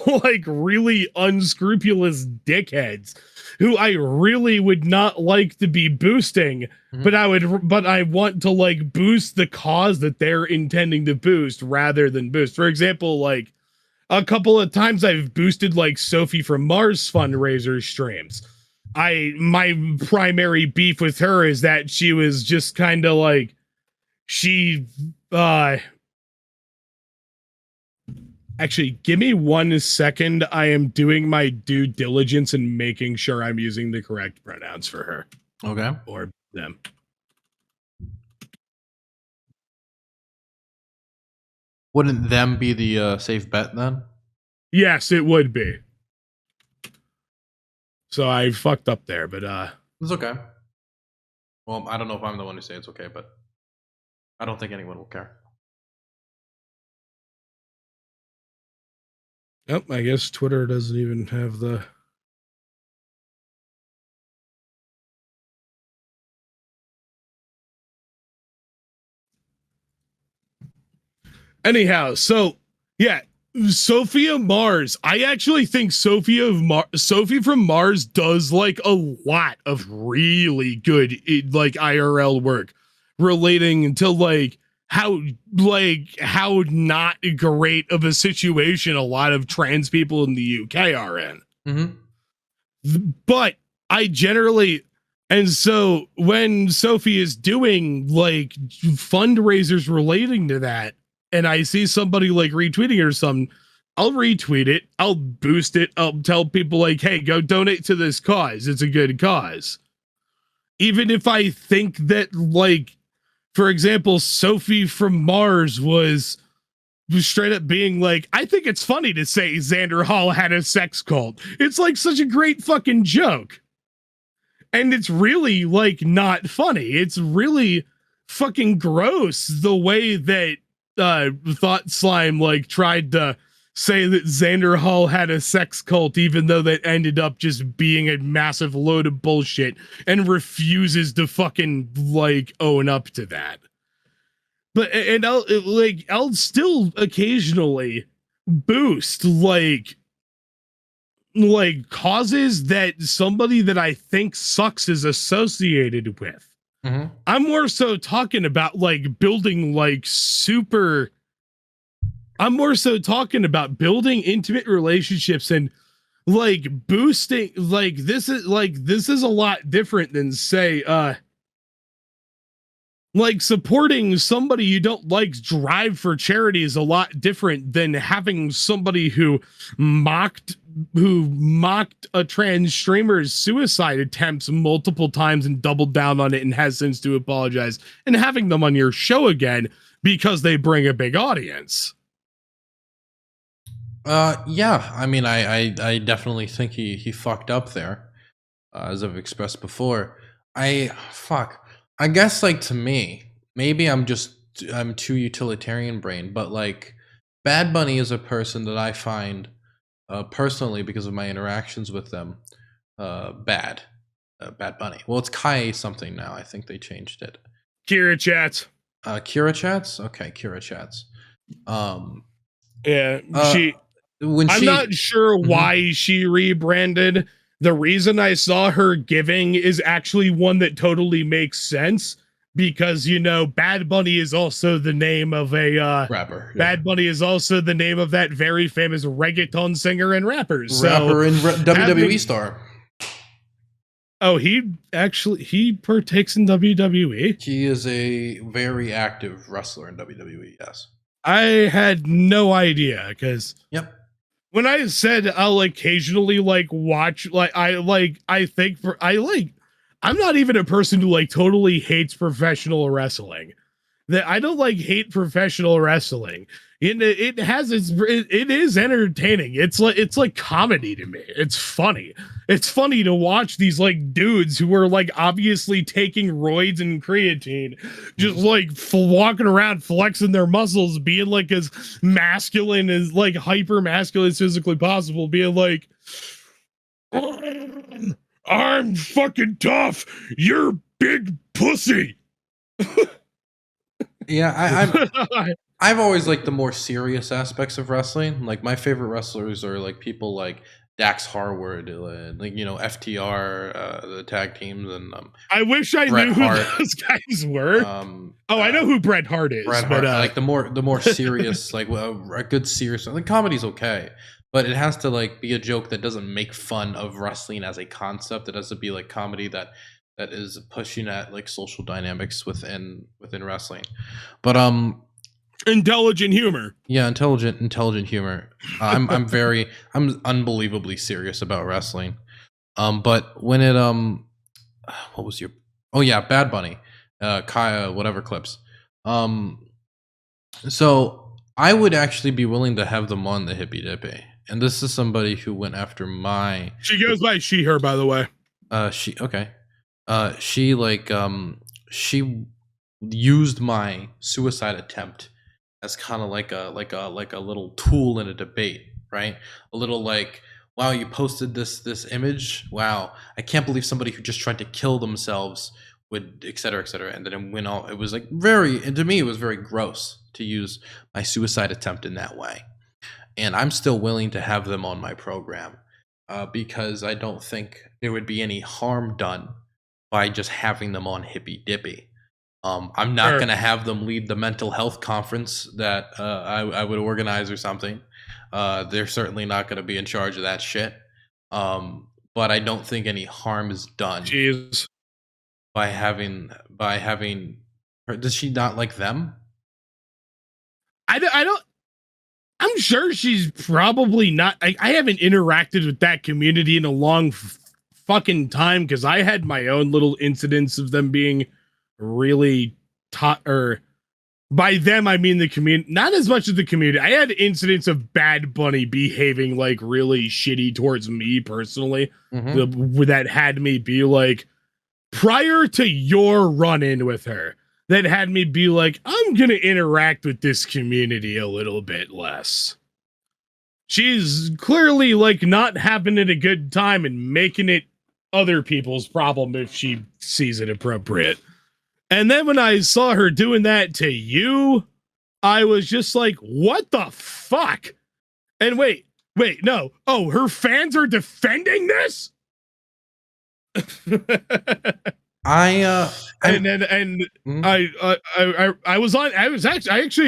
S2: like really unscrupulous dickheads who I really would not like to be boosting, but I want to like boost the cause that they're intending to boost rather than boost. For example, like a couple of times I've boosted like Sophie from Mars fundraiser streams. My primary beef with her is that she was just kind of like she actually give me 1 second. I am doing my due diligence and making sure I'm using the correct pronouns for her.
S1: Okay.
S2: Or them.
S1: Wouldn't them be the safe bet then?
S2: Yes, it would be. So I fucked up there, but
S1: it's okay. Well, I don't know if I'm the one who say it's okay, but I don't think anyone will care.
S2: Nope, I guess Twitter doesn't even have the anyhow, so yeah, Sophia Mars. I actually think Sophie from Mars does like a lot of really good like IRL work relating to like how not great of a situation a lot of trans people in the UK are in. But I generally, and so when Sophie is doing like fundraisers relating to that, and I see somebody like retweeting it or something, I'll retweet it, I'll boost it, I'll tell people like, hey, go donate to this cause. It's a good cause. Even if I think that, like, for example, Sophie from Mars was straight up being like, I think it's funny to say Xander Hall had a sex cult. It's like such a great fucking joke. And it's really like not funny. It's really fucking gross the way that Thought Slime like tried to say that Xander Hall had a sex cult, even though that ended up just being a massive load of bullshit, and refuses to fucking like own up to that. But and I'll still occasionally boost like causes that somebody that I think sucks is associated with. I'm more so talking about like building like I'm more so talking about building intimate relationships and like boosting this is a lot different than say like supporting somebody you don't like's drive for charity is a lot different than having somebody who mocked a trans streamer's suicide attempts multiple times and doubled down on it and has since to apologize, and having them on your show again because they bring a big audience.
S1: Yeah, I mean, I definitely think he fucked up there, as I've expressed before. I guess, like, to me, maybe I'm too utilitarian brain, but like, Bad Bunny is a person that I find, personally, because of my interactions with them, bad. Bad Bunny. Well, it's Kai something now. I think they changed it.
S2: Kira Chats.
S1: Kira Chats? Okay, Kira Chats.
S2: Yeah, I'm not sure why she rebranded. The reason I saw her giving is actually one that totally makes sense, because, you know, Bad Bunny is also the name of a
S1: rapper. Yeah.
S2: Bad Bunny is also the name of that very famous reggaeton singer and rapper.
S1: Rapper and WWE star.
S2: Oh, he partakes in WWE?
S1: He is a very active wrestler in WWE, yes.
S2: I had no idea, because
S1: yep.
S2: When I said I'll occasionally like watch, like I'm not even a person who like totally hates professional wrestling. that I don't like hate professional wrestling. It has it is entertaining. It's like comedy to me. It's funny. It's funny to watch these like dudes who are like obviously taking roids and creatine, just like walking around flexing their muscles, being like as masculine as like hyper masculine as physically possible, being like, I'm fucking tough. You're big pussy.
S1: Yeah, I've always liked the more serious aspects of wrestling. Like my favorite wrestlers are like people like Dax Harwood, like FTR, the tag teams, and
S2: I wish I
S1: Bret
S2: knew
S1: Hart.
S2: who those guys were. I know who Bret Hart is.
S1: Bret Hart, like the more serious, like a good serious. Like comedy's okay, but it has to like be a joke that doesn't make fun of wrestling as a concept. It has to be like comedy that is pushing at like social dynamics within wrestling. But
S2: intelligent humor.
S1: Yeah, intelligent humor. I'm unbelievably serious about wrestling. But when it what was your? Oh yeah, Bad Bunny, Kaya, whatever clips. So I would actually be willing to have them on the Hippy Dippy, and this is somebody who went after my.
S2: She goes by she her, by the way.
S1: She okay. She like she used my suicide attempt as kind of like a little tool in a debate, right? A little like, wow, you posted this image. Wow, I can't believe somebody who just tried to kill themselves would, et cetera, et cetera. And then it went all. It was like and to me, it was very gross to use my suicide attempt in that way. And I'm still willing to have them on my program because I don't think there would be any harm done by just having them on Hippy Dippy. I'm not going to have them lead the mental health conference that I would organize or something. They're certainly not going to be in charge of that shit. But I don't think any harm is done.
S2: Jeez.
S1: By having her. Does she not like them?
S2: I don't. I'm sure she's probably not. I haven't interacted with that community in a long fucking time because I had my own little incidents of them being really or by them I mean the community, not as much as the community. I had incidents of Bad Bunny behaving like really shitty towards me personally, that had me be like, prior to your run-in with her, that had me be like, I'm gonna interact with this community a little bit less. She's clearly like not having it a good time and making it other people's problem if she sees it appropriate. And then when I saw her doing that to you, I was just like, what the fuck? And wait, no. Oh, her fans are defending this? I actually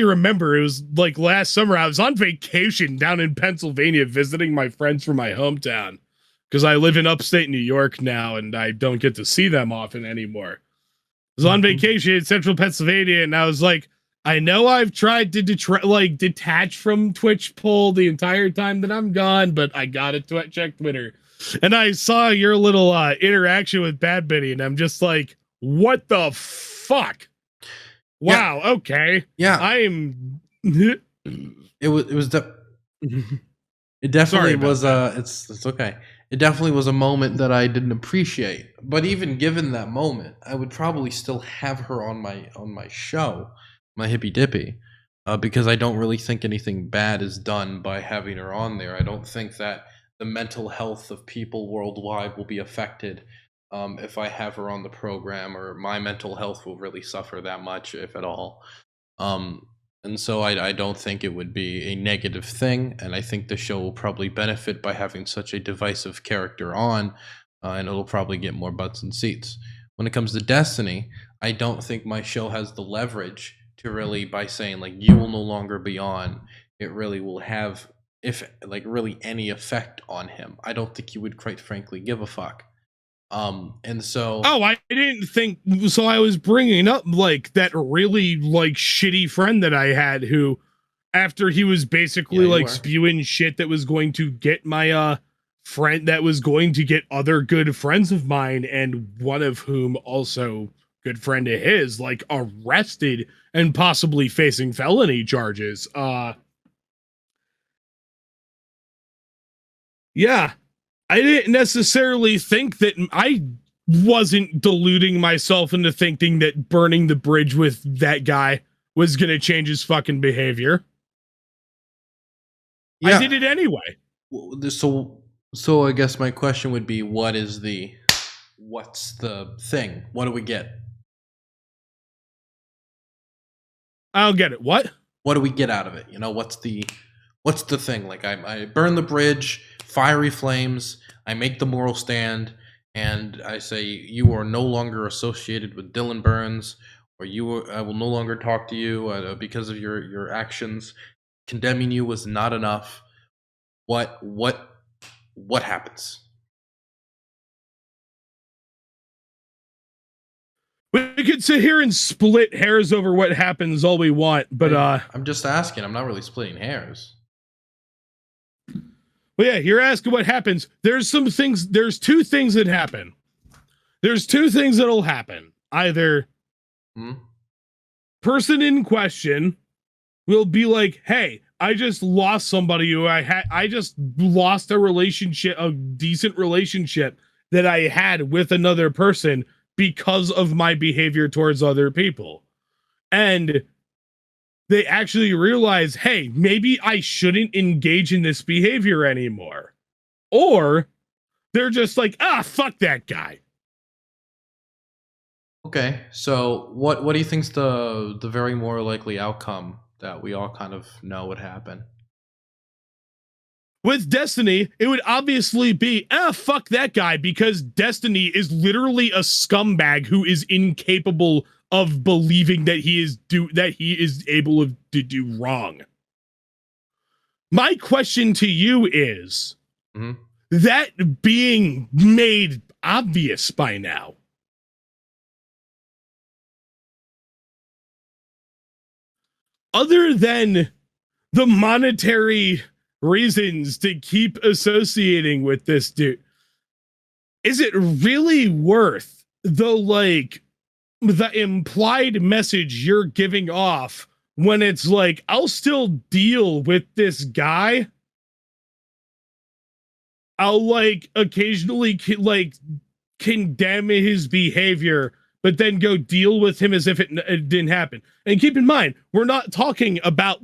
S2: remember it was like last summer. I was on vacation down in Pennsylvania visiting my friends from my hometown because I live in upstate New York now and I don't get to see them often anymore. I was on vacation in central Pennsylvania and I was like, I know I've tried to detach from Twitch poll the entire time that I'm gone, but I gotta check Twitter. And I saw your little interaction with Bad Bunny, and I'm just like, what the fuck? Wow, yeah. Okay.
S1: Yeah.
S2: I'm
S1: it definitely was it's okay. It definitely was a moment that I didn't appreciate. But even given that moment, I would probably still have her on my show, my Hippy Dippy, because I don't really think anything bad is done by having her on there. I don't think that the mental health of people worldwide will be affected if I have her on the program, or my mental health will really suffer that much, if at all. And so I don't think it would be a negative thing, and I think the show will probably benefit by having such a divisive character on, and it'll probably get more butts and seats. When it comes to Destiny, I don't think my show has the leverage to really, by saying like you will no longer be on, it really will have, if like really any effect on him. I don't think he would quite frankly give a fuck. And so
S2: I didn't think so. I was bringing up like that really like shitty friend that I had who, after he was basically like spewing shit that was going to get my friend, that was going to get other good friends of mine, and one of whom also good friend of his, like, arrested and possibly facing felony charges. Yeah, I didn't necessarily think that I wasn't deluding myself into thinking that burning the bridge with that guy was going to change his fucking behavior.
S1: Yeah.
S2: I did it anyway.
S1: So I guess my question would be, what's the thing? What do we get?
S2: I don't get it. What?
S1: What do we get out of it? You know, what's the thing? Like, I burn the bridge, fiery flames, I make the moral stand, and I say you are no longer associated with Dylan Burns, or I will no longer talk to you because of your actions. Condemning you was not enough. What happens?
S2: We could sit here and split hairs over what happens all we want, but
S1: I'm just asking. I'm not really splitting hairs.
S2: Well, yeah, you're asking what happens. There's two things that happen. There's two things that'll happen. Either person in question will be like, hey, I just lost somebody who I just lost a decent relationship that I had with another person because of my behavior towards other people. And they actually realize, hey, maybe I shouldn't engage in this behavior anymore. Or they're just like, fuck that guy.
S1: Okay, so what do you think's the very more likely outcome that we all kind of know would happen?
S2: With Destiny, it would obviously be, fuck that guy, because Destiny is literally a scumbag who is incapable of believing that he is able to do wrong. My question to you is, that being made obvious by now, other than the monetary reasons to keep associating with this dude, is it really worth the implied message you're giving off when it's like, I'll still deal with this guy? I'll occasionally condemn his behavior, but then go deal with him as if it didn't happen. And keep in mind, we're not talking about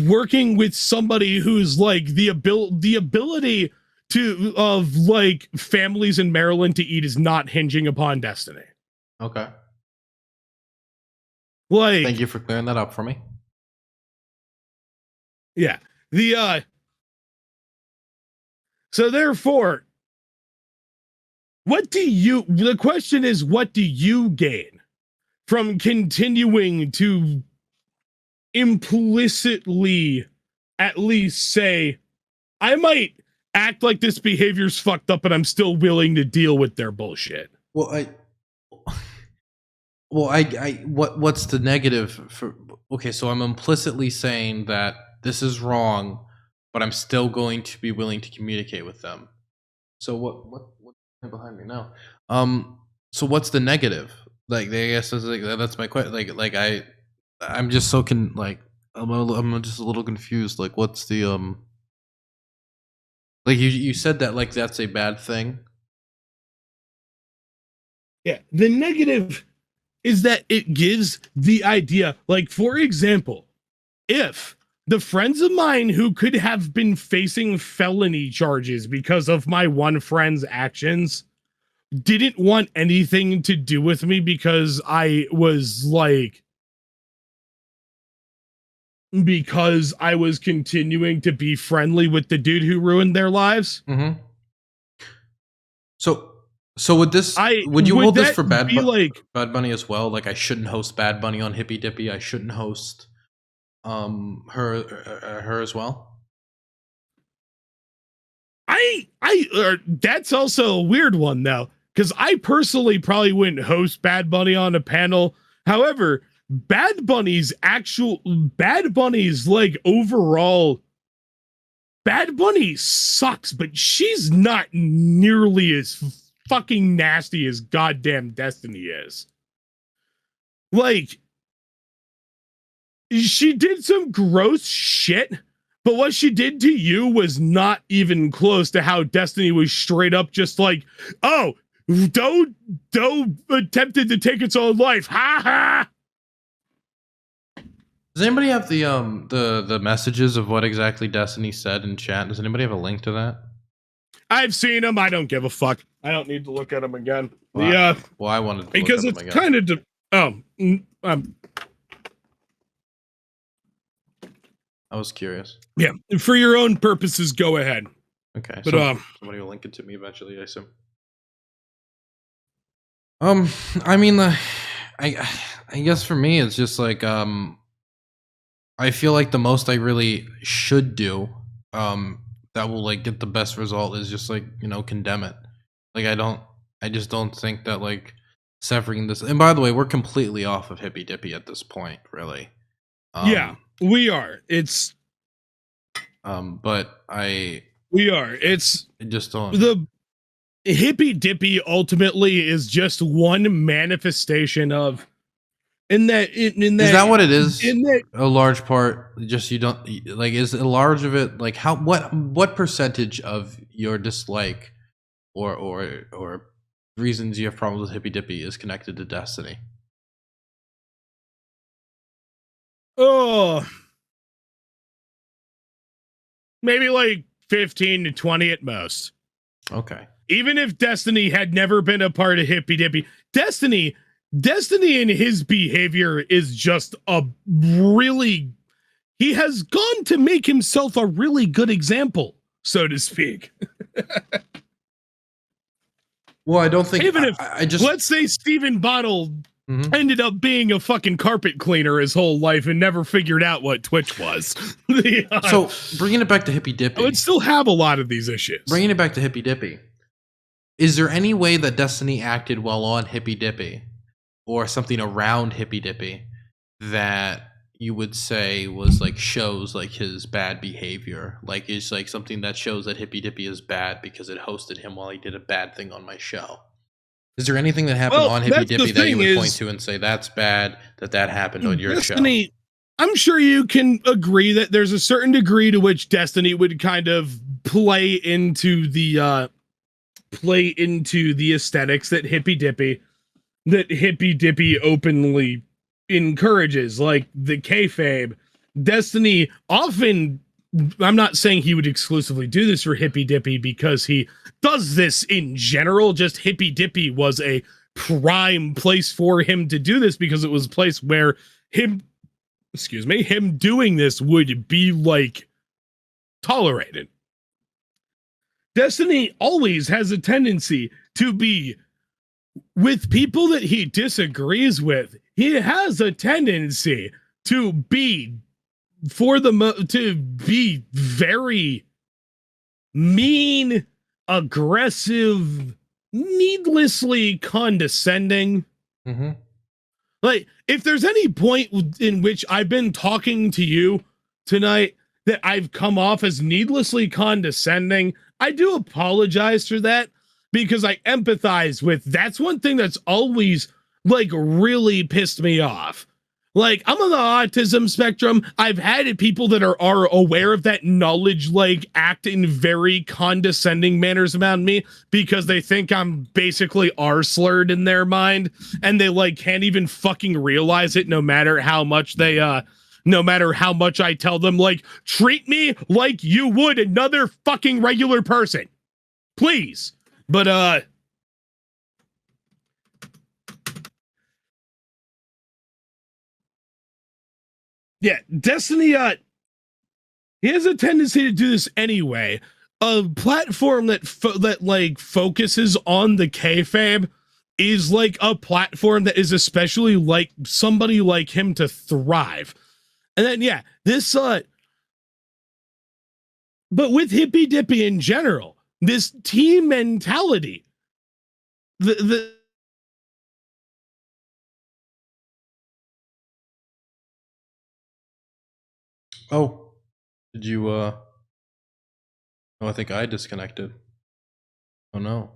S2: working with somebody who's the ability of families in Maryland to eat is not hinging upon Destiny.
S1: Okay. Thank you for clearing that up for me.
S2: Yeah. So therefore, the question is, what do you gain from continuing to implicitly at least say, I might act like this behavior's fucked up, but I'm still willing to deal with their bullshit?
S1: What's the negative for? Okay, so I'm implicitly saying that this is wrong, but I'm still going to be willing to communicate with them. So what's behind me now? So what's the negative? I guess that's my question. I'm just so I'm just a little confused. What's the you said that that's a bad thing.
S2: Yeah, the negative is that it gives the idea, for example, if the friends of mine who could have been facing felony charges because of my one friend's actions didn't want anything to do with me because I was continuing to be friendly with the dude who ruined their lives.
S1: So would you hold this for Bad Bunny as well? I shouldn't host Bad Bunny on Hippy Dippy. I shouldn't host her as well.
S2: That's also a weird one though, because I personally probably wouldn't host Bad Bunny on a panel. However, Bad Bunny's overall, Bad Bunny sucks, but she's not nearly as fucking nasty as goddamn Destiny is. Like, she did some gross shit, but what she did to you was not even close to how Destiny was straight up just like, oh, don't attempted to take its own life. Ha ha.
S1: Does anybody have the messages of what exactly Destiny said in chat? Does anybody have a link to that?
S2: I've seen them. I don't give a fuck. I don't need to look at them again.
S1: Well, I wanted to
S2: because
S1: look
S2: it's
S1: at them again.
S2: kind of
S1: I was curious.
S2: Yeah, for your own purposes, go ahead.
S1: Okay,
S2: but
S1: so somebody will link it to me eventually, I assume. I mean, I guess for me, it's just like I feel like the most I really should do, that will like get the best result is just like, you know, condemn it. Like I just don't think that like severing this. And by the way, we're completely off of Hippy Dippy at this point, really.
S2: Yeah, we are.
S1: But
S2: we are. It's
S1: I just don't.
S2: The Hippy Dippy ultimately is just one manifestation of. Is
S1: that what it is? A large part, just you don't like. Is a large of it like how what percentage of your dislike or reasons you have problems with Hippy Dippy is connected to Destiny?
S2: Oh, maybe like 15 to 20 at most.
S1: Okay.
S2: Even if Destiny had never been a part of Hippy Dippy, Destiny and his behavior is just a really. He has gone to make himself a really good example, so to speak.
S1: Well, I don't think.
S2: Even if
S1: I just
S2: let's say Stephen Bottle ended up being a fucking carpet cleaner his whole life and never figured out what Twitch was.
S1: So bringing it back to Hippy Dippy,
S2: I would still have a lot of these issues.
S1: Bringing it back to Hippy Dippy, is there any way that Destiny acted while on Hippy Dippy, or something around Hippy Dippy, that you would say was like shows like his bad behavior? Like is like something that shows that Hippy Dippy is bad because it hosted him while he did a bad thing on my show? Is there anything that happened on Hippy Dippy that you would point to and say that's bad that happened on your
S2: Destiny,
S1: show?
S2: I'm sure you can agree that there's a certain degree to which Destiny would kind of play into the aesthetics that Hippy Dippy openly encourages, like the kayfabe. Destiny often, I'm not saying he would exclusively do this for Hippy Dippy because he does this in general, just Hippy Dippy was a prime place for him to do this because it was a place where him doing this would be like tolerated. Destiny always has a tendency to be with people that he disagrees with. He has a tendency to be very mean, aggressive, needlessly condescending.
S1: Mm-hmm.
S2: Like, if there's any point in which I've been talking to you tonight that I've come off as needlessly condescending, I do apologize for that because I empathize with. That's one thing that's always like really pissed me off. Like, I'm on the autism spectrum. I've had people that are aware of that knowledge, like act in very condescending manners around me because they think I'm basically R-slurred in their mind, and they like can't even fucking realize it no matter how much I tell them, like, treat me like you would another fucking regular person. Please. But yeah, Destiny, he has a tendency to do this anyway. A platform that focuses on the kayfabe is like a platform that is especially like somebody like him to thrive. And then yeah, this but with Hippy Dippy in general, this team mentality, the
S1: Oh, did you oh, I think I disconnected. Oh no.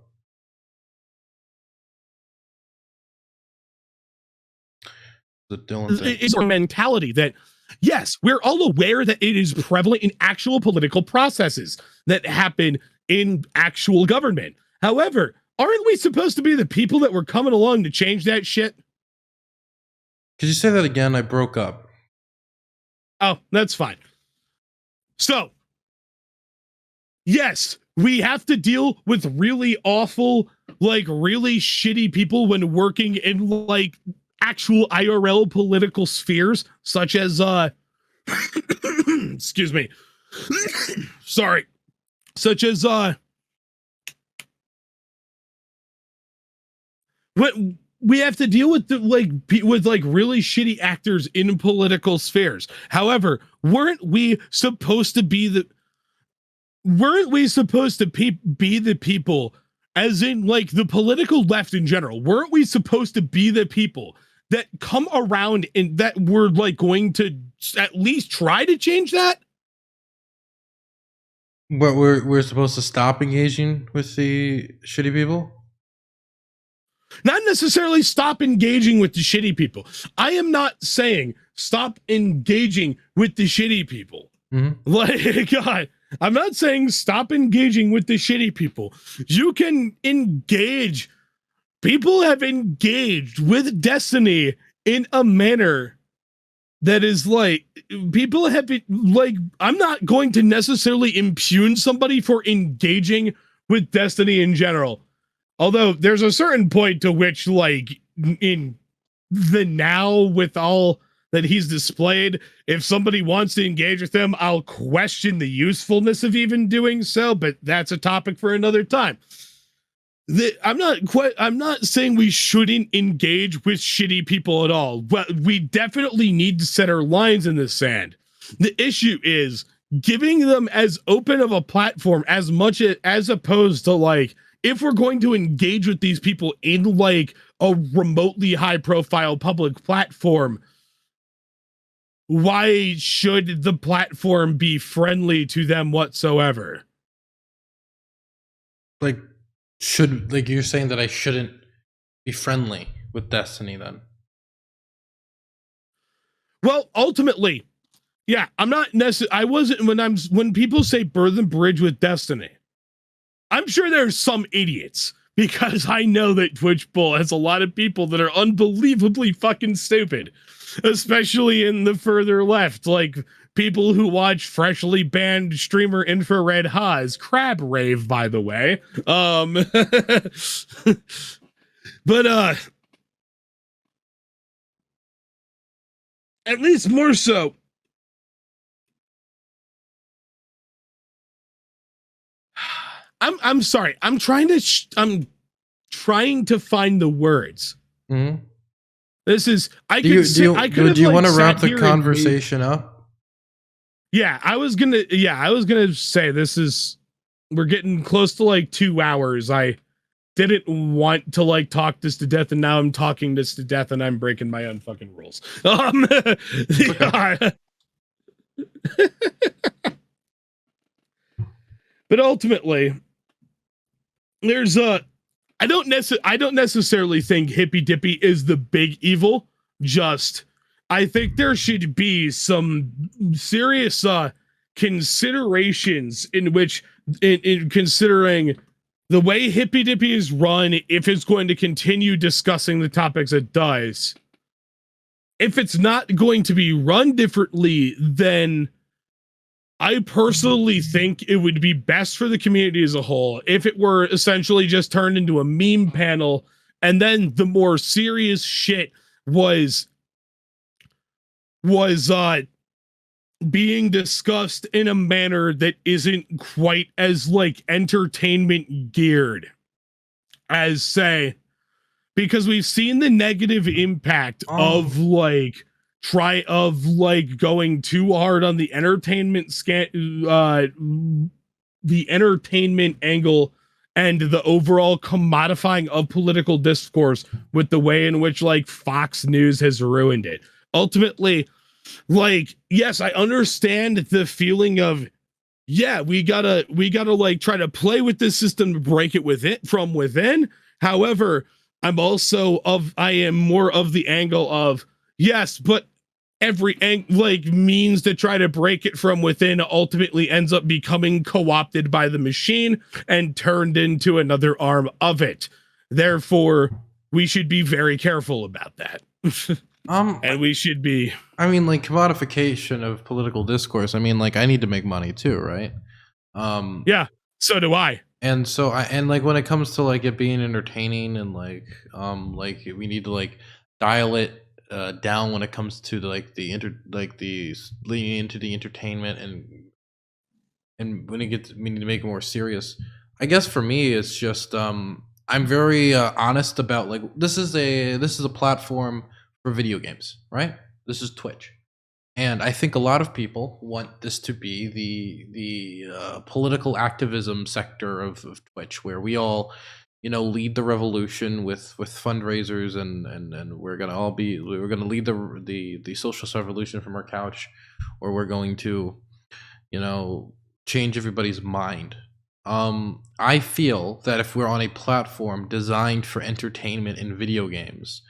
S1: the Dylan thing.
S2: It's our mentality that, yes, we're all aware that it is prevalent in actual political processes that happen in actual government. However, aren't we supposed to be the people that were coming along to change that shit?
S1: Could you say that again? I broke up.
S2: Oh, that's fine. So, yes, we have to deal with really awful, like really shitty people when working in like actual IRL political spheres, such as excuse me. Sorry. Such as what we have to deal with with really shitty actors in political spheres. However, weren't we supposed to be the people, as in like the political left in general? Weren't we supposed to be the people that come around and that were like going to at least try to change that?
S1: But we're supposed to stop engaging with the shitty people?
S2: Not necessarily stop engaging with the shitty people. I am not saying stop engaging with the shitty people.
S1: Mm-hmm.
S2: Like, God, I'm not saying stop engaging with the shitty people. You can engage. People have engaged with Destiny in a manner that is like, people have been like, I'm not going to necessarily impugn somebody for engaging with Destiny in general. Although there's a certain point to which, like, in the now, with all that he's displayed, if somebody wants to engage with him, I'll question the usefulness of even doing so, but that's a topic for another time. I'm not saying we shouldn't engage with shitty people at all, but we definitely need to set our lines in the sand. The issue is giving them as open of a platform as much as opposed to, like, if we're going to engage with these people in like a remotely high profile public platform, why should the platform be friendly to them whatsoever?
S1: Like, you're saying that I shouldn't be friendly with Destiny then?
S2: Well, ultimately, yeah, I'm not necessarily, I wasn't, when people say burn the bridge with Destiny, I'm sure there's some idiots, because I know that Twitch Bull has a lot of people that are unbelievably fucking stupid, especially in the further left, like people who watch freshly banned streamer Infrared Haas, Crab Rave, by the way. But at least more so, I'm sorry. I'm trying to find the words.
S1: Mm-hmm.
S2: This is,
S1: do you want to wrap the conversation up?
S2: Yeah, I was gonna say this is, we're getting close to like 2 hours. I didn't want to like talk this to death, and now I'm talking this to death, and I'm breaking my own fucking rules. But ultimately, there's I don't necessarily think Hippy Dippy is the big evil. Just, I think there should be some serious considerations in which, in considering the way Hippy Dippy is run, if it's going to continue discussing the topics it does. If it's not going to be run differently, then I personally think it would be best for the community as a whole if it were essentially just turned into a meme panel, and then the more serious shit was being discussed in a manner that isn't quite as like entertainment geared as, say, because we've seen the negative impact of going too hard on the entertainment the entertainment angle and the overall commodifying of political discourse with the way in which like Fox News has ruined it. Ultimately, like, yes, I understand the feeling of, yeah, we gotta like try to play with this system to break it from within. However, I am more of the angle of, Yes, but every like means to try to break it from within ultimately ends up becoming co-opted by the machine and turned into another arm of it. Therefore, we should be very careful about that. And we should be.
S1: I mean, like, commodification of political discourse. I mean, like, I need to make money too, right?
S2: Yeah, so do I.
S1: And so like, when it comes to like it being entertaining and like we need to like dial it down when it comes to like the leaning into the entertainment, and when it gets, we need to make it more serious. I guess for me it's just I'm very honest about, like, this is a platform for video games, right? This is Twitch. And I think a lot of people want this to be the political activism sector of Twitch, where we all, lead the revolution with fundraisers, and we're gonna lead the socialist revolution from our couch, or we're going to, change everybody's mind. I feel that if we're on a platform designed for entertainment in video games,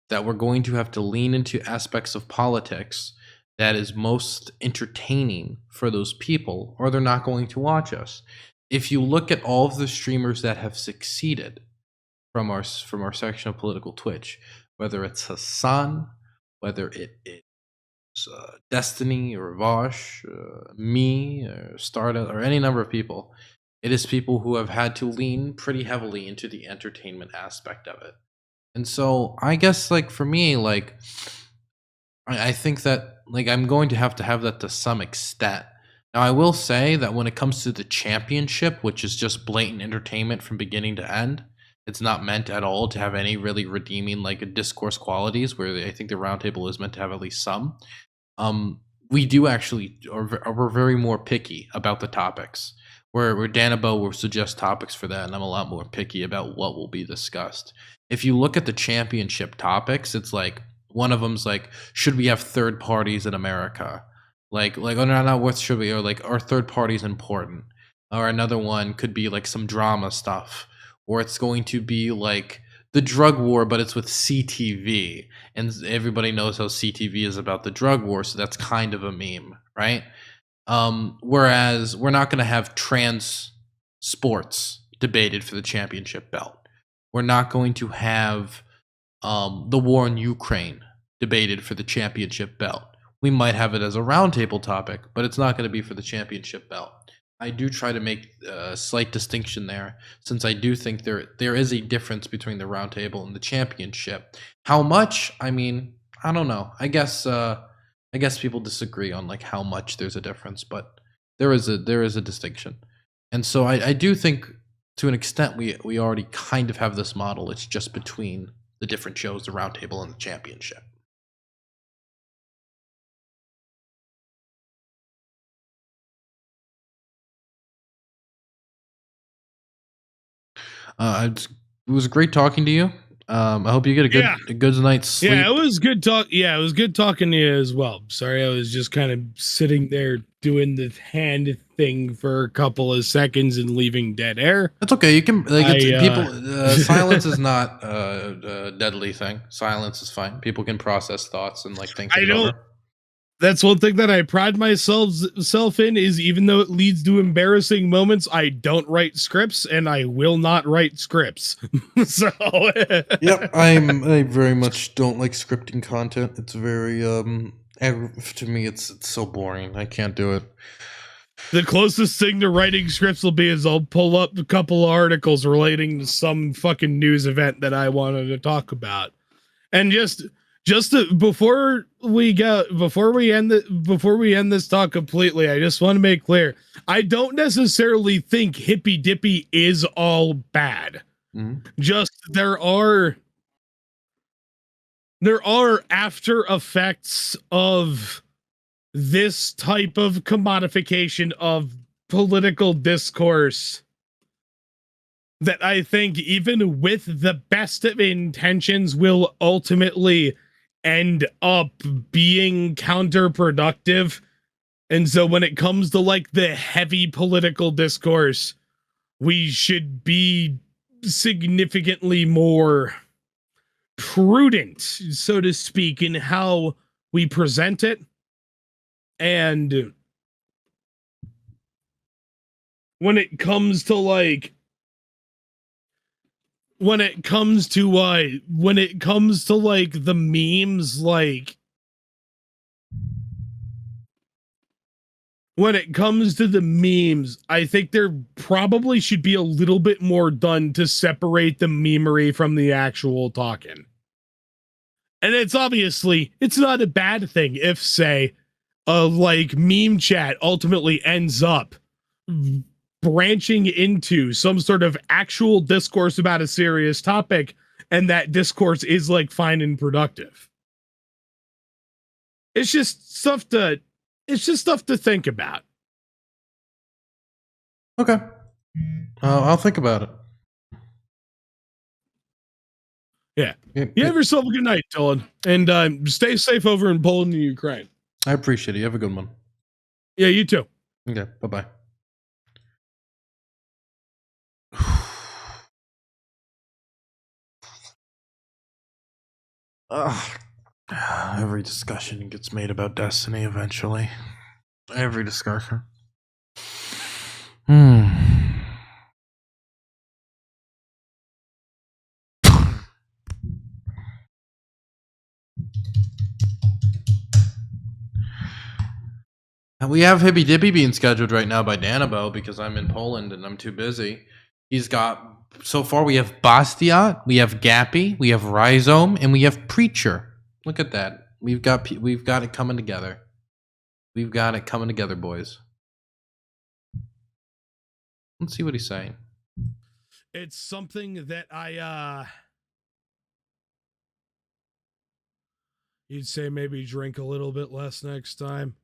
S1: that we're going to have to lean into aspects of politics that is most entertaining for those people, or they're not going to watch us. If you look at all of the streamers that have succeeded from our section of political Twitch, whether it's Hassan, whether it's Destiny or Vosh, me or Stardust, or any number of people, it is people who have had to lean pretty heavily into the entertainment aspect of it. And so I guess, like, for me, like, I think that, like, I'm going to have that to some extent. Now, I will say that when it comes to the championship, which is just blatant entertainment from beginning to end, it's not meant at all to have any really redeeming, like, discourse qualities, where I think the roundtable is meant to have at least some. We do actually we're very more picky about the topics. Where Danabo will suggest topics for that, and I'm a lot more picky about what will be discussed. If you look at the championship topics, it's like, one of them's like, should we have third parties in America? Like, oh, no, not what should we, or like, are third parties important? Or another one could be like some drama stuff, or it's going to be like the drug war, but it's with CTV, and everybody knows how CTV is about the drug war, so that's kind of a meme, right? Whereas we're not going to have trans sports debated for the championship belt. We're not going to have the war in Ukraine debated for the championship belt. We might have it as a roundtable topic, but it's not going to be for the championship belt. I do try to make a slight distinction there, since I do think there is a difference between the roundtable and the championship. How much? I mean, I don't know. I guess people disagree on like how much there's a difference, but there is a distinction. And so I do think, to an extent, we already kind of have this model. It's just between the different shows, the roundtable and the championship. It was great talking to you. I hope you get a good night's sleep.
S2: Yeah, it was good talk. Yeah, it was good talking to you as well. Sorry, I was just kind of sitting there doing the hand thing for a couple of seconds and leaving dead air.
S1: That's okay. You can, like, silence is not a deadly thing. Silence is fine. People can process thoughts and like think it over.
S2: That's one thing that I pride myself in, is even though it leads to embarrassing moments, I don't write scripts, and I will not write scripts. So
S1: yep, I very much don't like scripting content. It's very to me it's so boring. I can't do it.
S2: The closest thing to writing scripts will be is I'll pull up a couple of articles relating to some fucking news event that I wanted to talk about, and just before we end this talk completely, I just want to make clear, I don't necessarily think Hippy Dippy is all bad.
S1: Mm-hmm.
S2: Just there are after effects of this type of commodification of political discourse that I think, even with the best of intentions, will ultimately end up being counterproductive. And so when it comes to like the heavy political discourse, we should be significantly more prudent, so to speak, in how we present it. And when it comes to like when it comes to like the memes, like when it comes to the memes, I think there probably should be a little bit more done to separate the memery from the actual talking. And it's obviously, it's not a bad thing if, say, a like meme chat ultimately ends up branching into some sort of actual discourse about a serious topic, and that discourse is like fine and productive. It's just stuff to think about.
S1: Okay. I'll think about it.
S2: Yeah. You have yourself a good night, Dylan. And stay safe over in Poland and Ukraine.
S1: I appreciate it. You have a good one.
S2: Yeah, you too.
S1: Okay. Bye-bye. Every discussion gets made about Destiny eventually. Every discussion. We have Hippy Dippy being scheduled right now by Danabo because I'm in Poland and I'm too busy. He's got, so far we have Bastiat, we have Gappy, we have Rhizome, and we have Preacher. Look at that. We've got it coming together. We've got it coming together, boys. Let's see what he's saying.
S2: It's something that you'd say maybe drink a little bit less next time.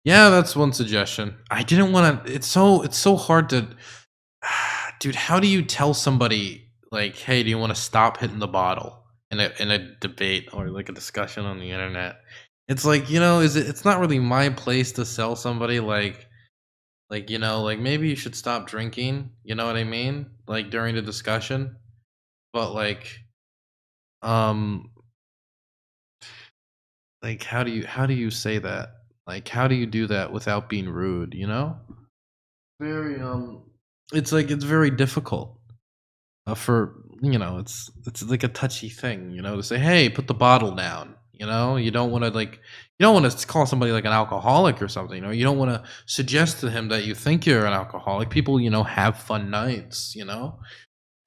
S1: Yeah, that's one suggestion. I didn't want to. It's so hard to, dude. How do you tell somebody like, hey, do you want to stop hitting the bottle in a debate or like a discussion on the internet? It's like, it's not really my place to sell somebody like like maybe you should stop drinking. You know what I mean? Like during the discussion, but um, like how do you say that? Like, how do you do that without being rude? Very it's like it's very difficult for it's like a touchy thing, to say, hey, put the bottle down. You don't want to call somebody like an alcoholic or something. You don't want to suggest to him that you think you're an alcoholic. People have fun nights,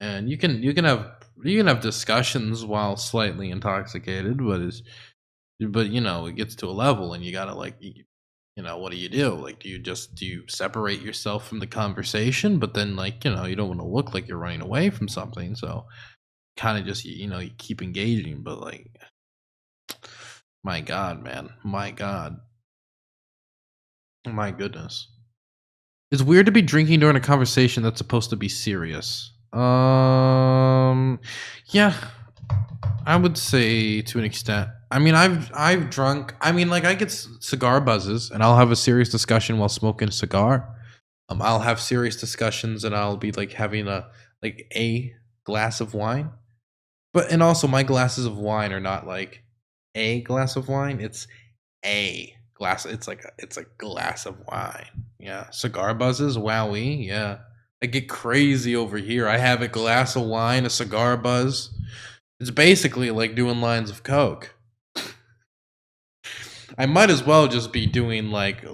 S1: and you can have discussions while slightly intoxicated, but it gets to a level and you gotta what do you do? Like, do you separate yourself from the conversation? But then you don't want to look like you're running away from something. So kind of just, you keep engaging, but my God, man, my God, my goodness. It's weird to be drinking during a conversation that's supposed to be serious. Yeah, I would say to an extent. I mean, I've drunk. I mean, I get cigar buzzes, and I'll have a serious discussion while smoking a cigar. I'll have serious discussions, and I'll be having a glass of wine. And also my glasses of wine are not like a glass of wine. It's a glass. It's a glass of wine. Yeah, cigar buzzes. Wowee. Yeah, I get crazy over here. I have a glass of wine, a cigar buzz. It's basically like doing lines of coke. I might as well just be doing like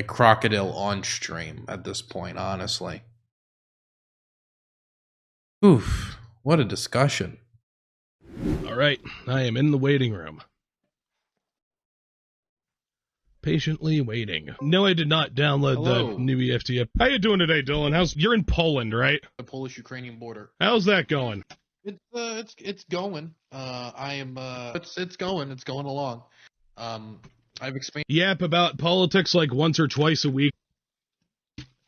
S1: crocodile on stream at this point, honestly. Oof, what a discussion.
S2: All right, I am in the waiting room. Patiently waiting. No, I did not download the new EFT app. How you doing today, Dylan? You're in Poland, right?
S1: The Polish-Ukrainian border.
S2: How's that going?
S1: It's going. It's going. It's going along. I've experienced
S2: yap about politics like once or twice a week.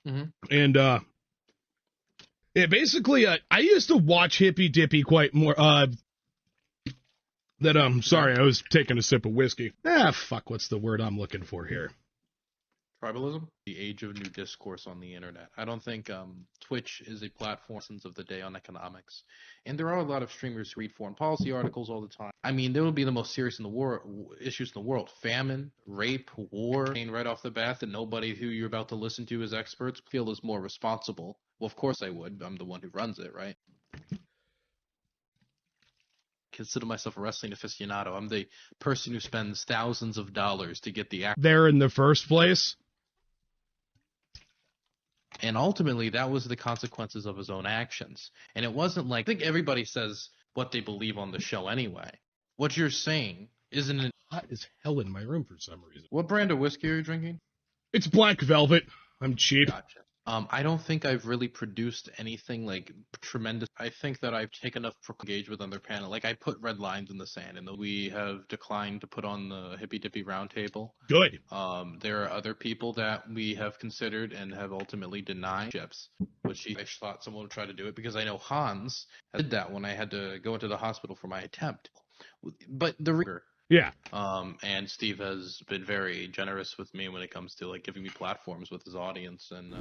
S1: Mm-hmm.
S2: And yeah, basically I used to watch Hippy Dippy quite more sorry, I was taking a sip of whiskey. Fuck, what's the word I'm looking for here?
S1: Tribalism? The age of new discourse on the internet. I don't think Twitch is a platform of the day on economics. And there are a lot of streamers who read foreign policy articles all the time. I mean, there will be the most serious in the world issues in the world: famine, rape, war. And right off the bat, that nobody who you're about to listen to as experts feel is more responsible. Well, of course I would. I'm the one who runs it, right? Consider myself a wrestling aficionado. I'm the person who spends thousands of dollars to get the act
S2: there in the first place.
S1: And ultimately, that was the consequences of his own actions. And it wasn't like, I think everybody says what they believe on the show anyway. What you're saying isn't it
S2: Hot as hell in my room for some reason.
S1: What brand of whiskey are you drinking?
S2: It's Black Velvet. I'm cheap.
S1: Gotcha. I don't think I've really produced anything like tremendous. I think that I've taken enough to engage with other panel. Like I put red lines in the sand, and we have declined to put on the Hippy Dippy Roundtable.
S2: Good.
S1: There are other people that we have considered and have ultimately denied chips, which I thought someone would try to do it because I know Hans did that when I had to go into the hospital for my attempt. But
S2: Yeah.
S1: And Steve has been very generous with me when it comes to like giving me platforms with his audience, and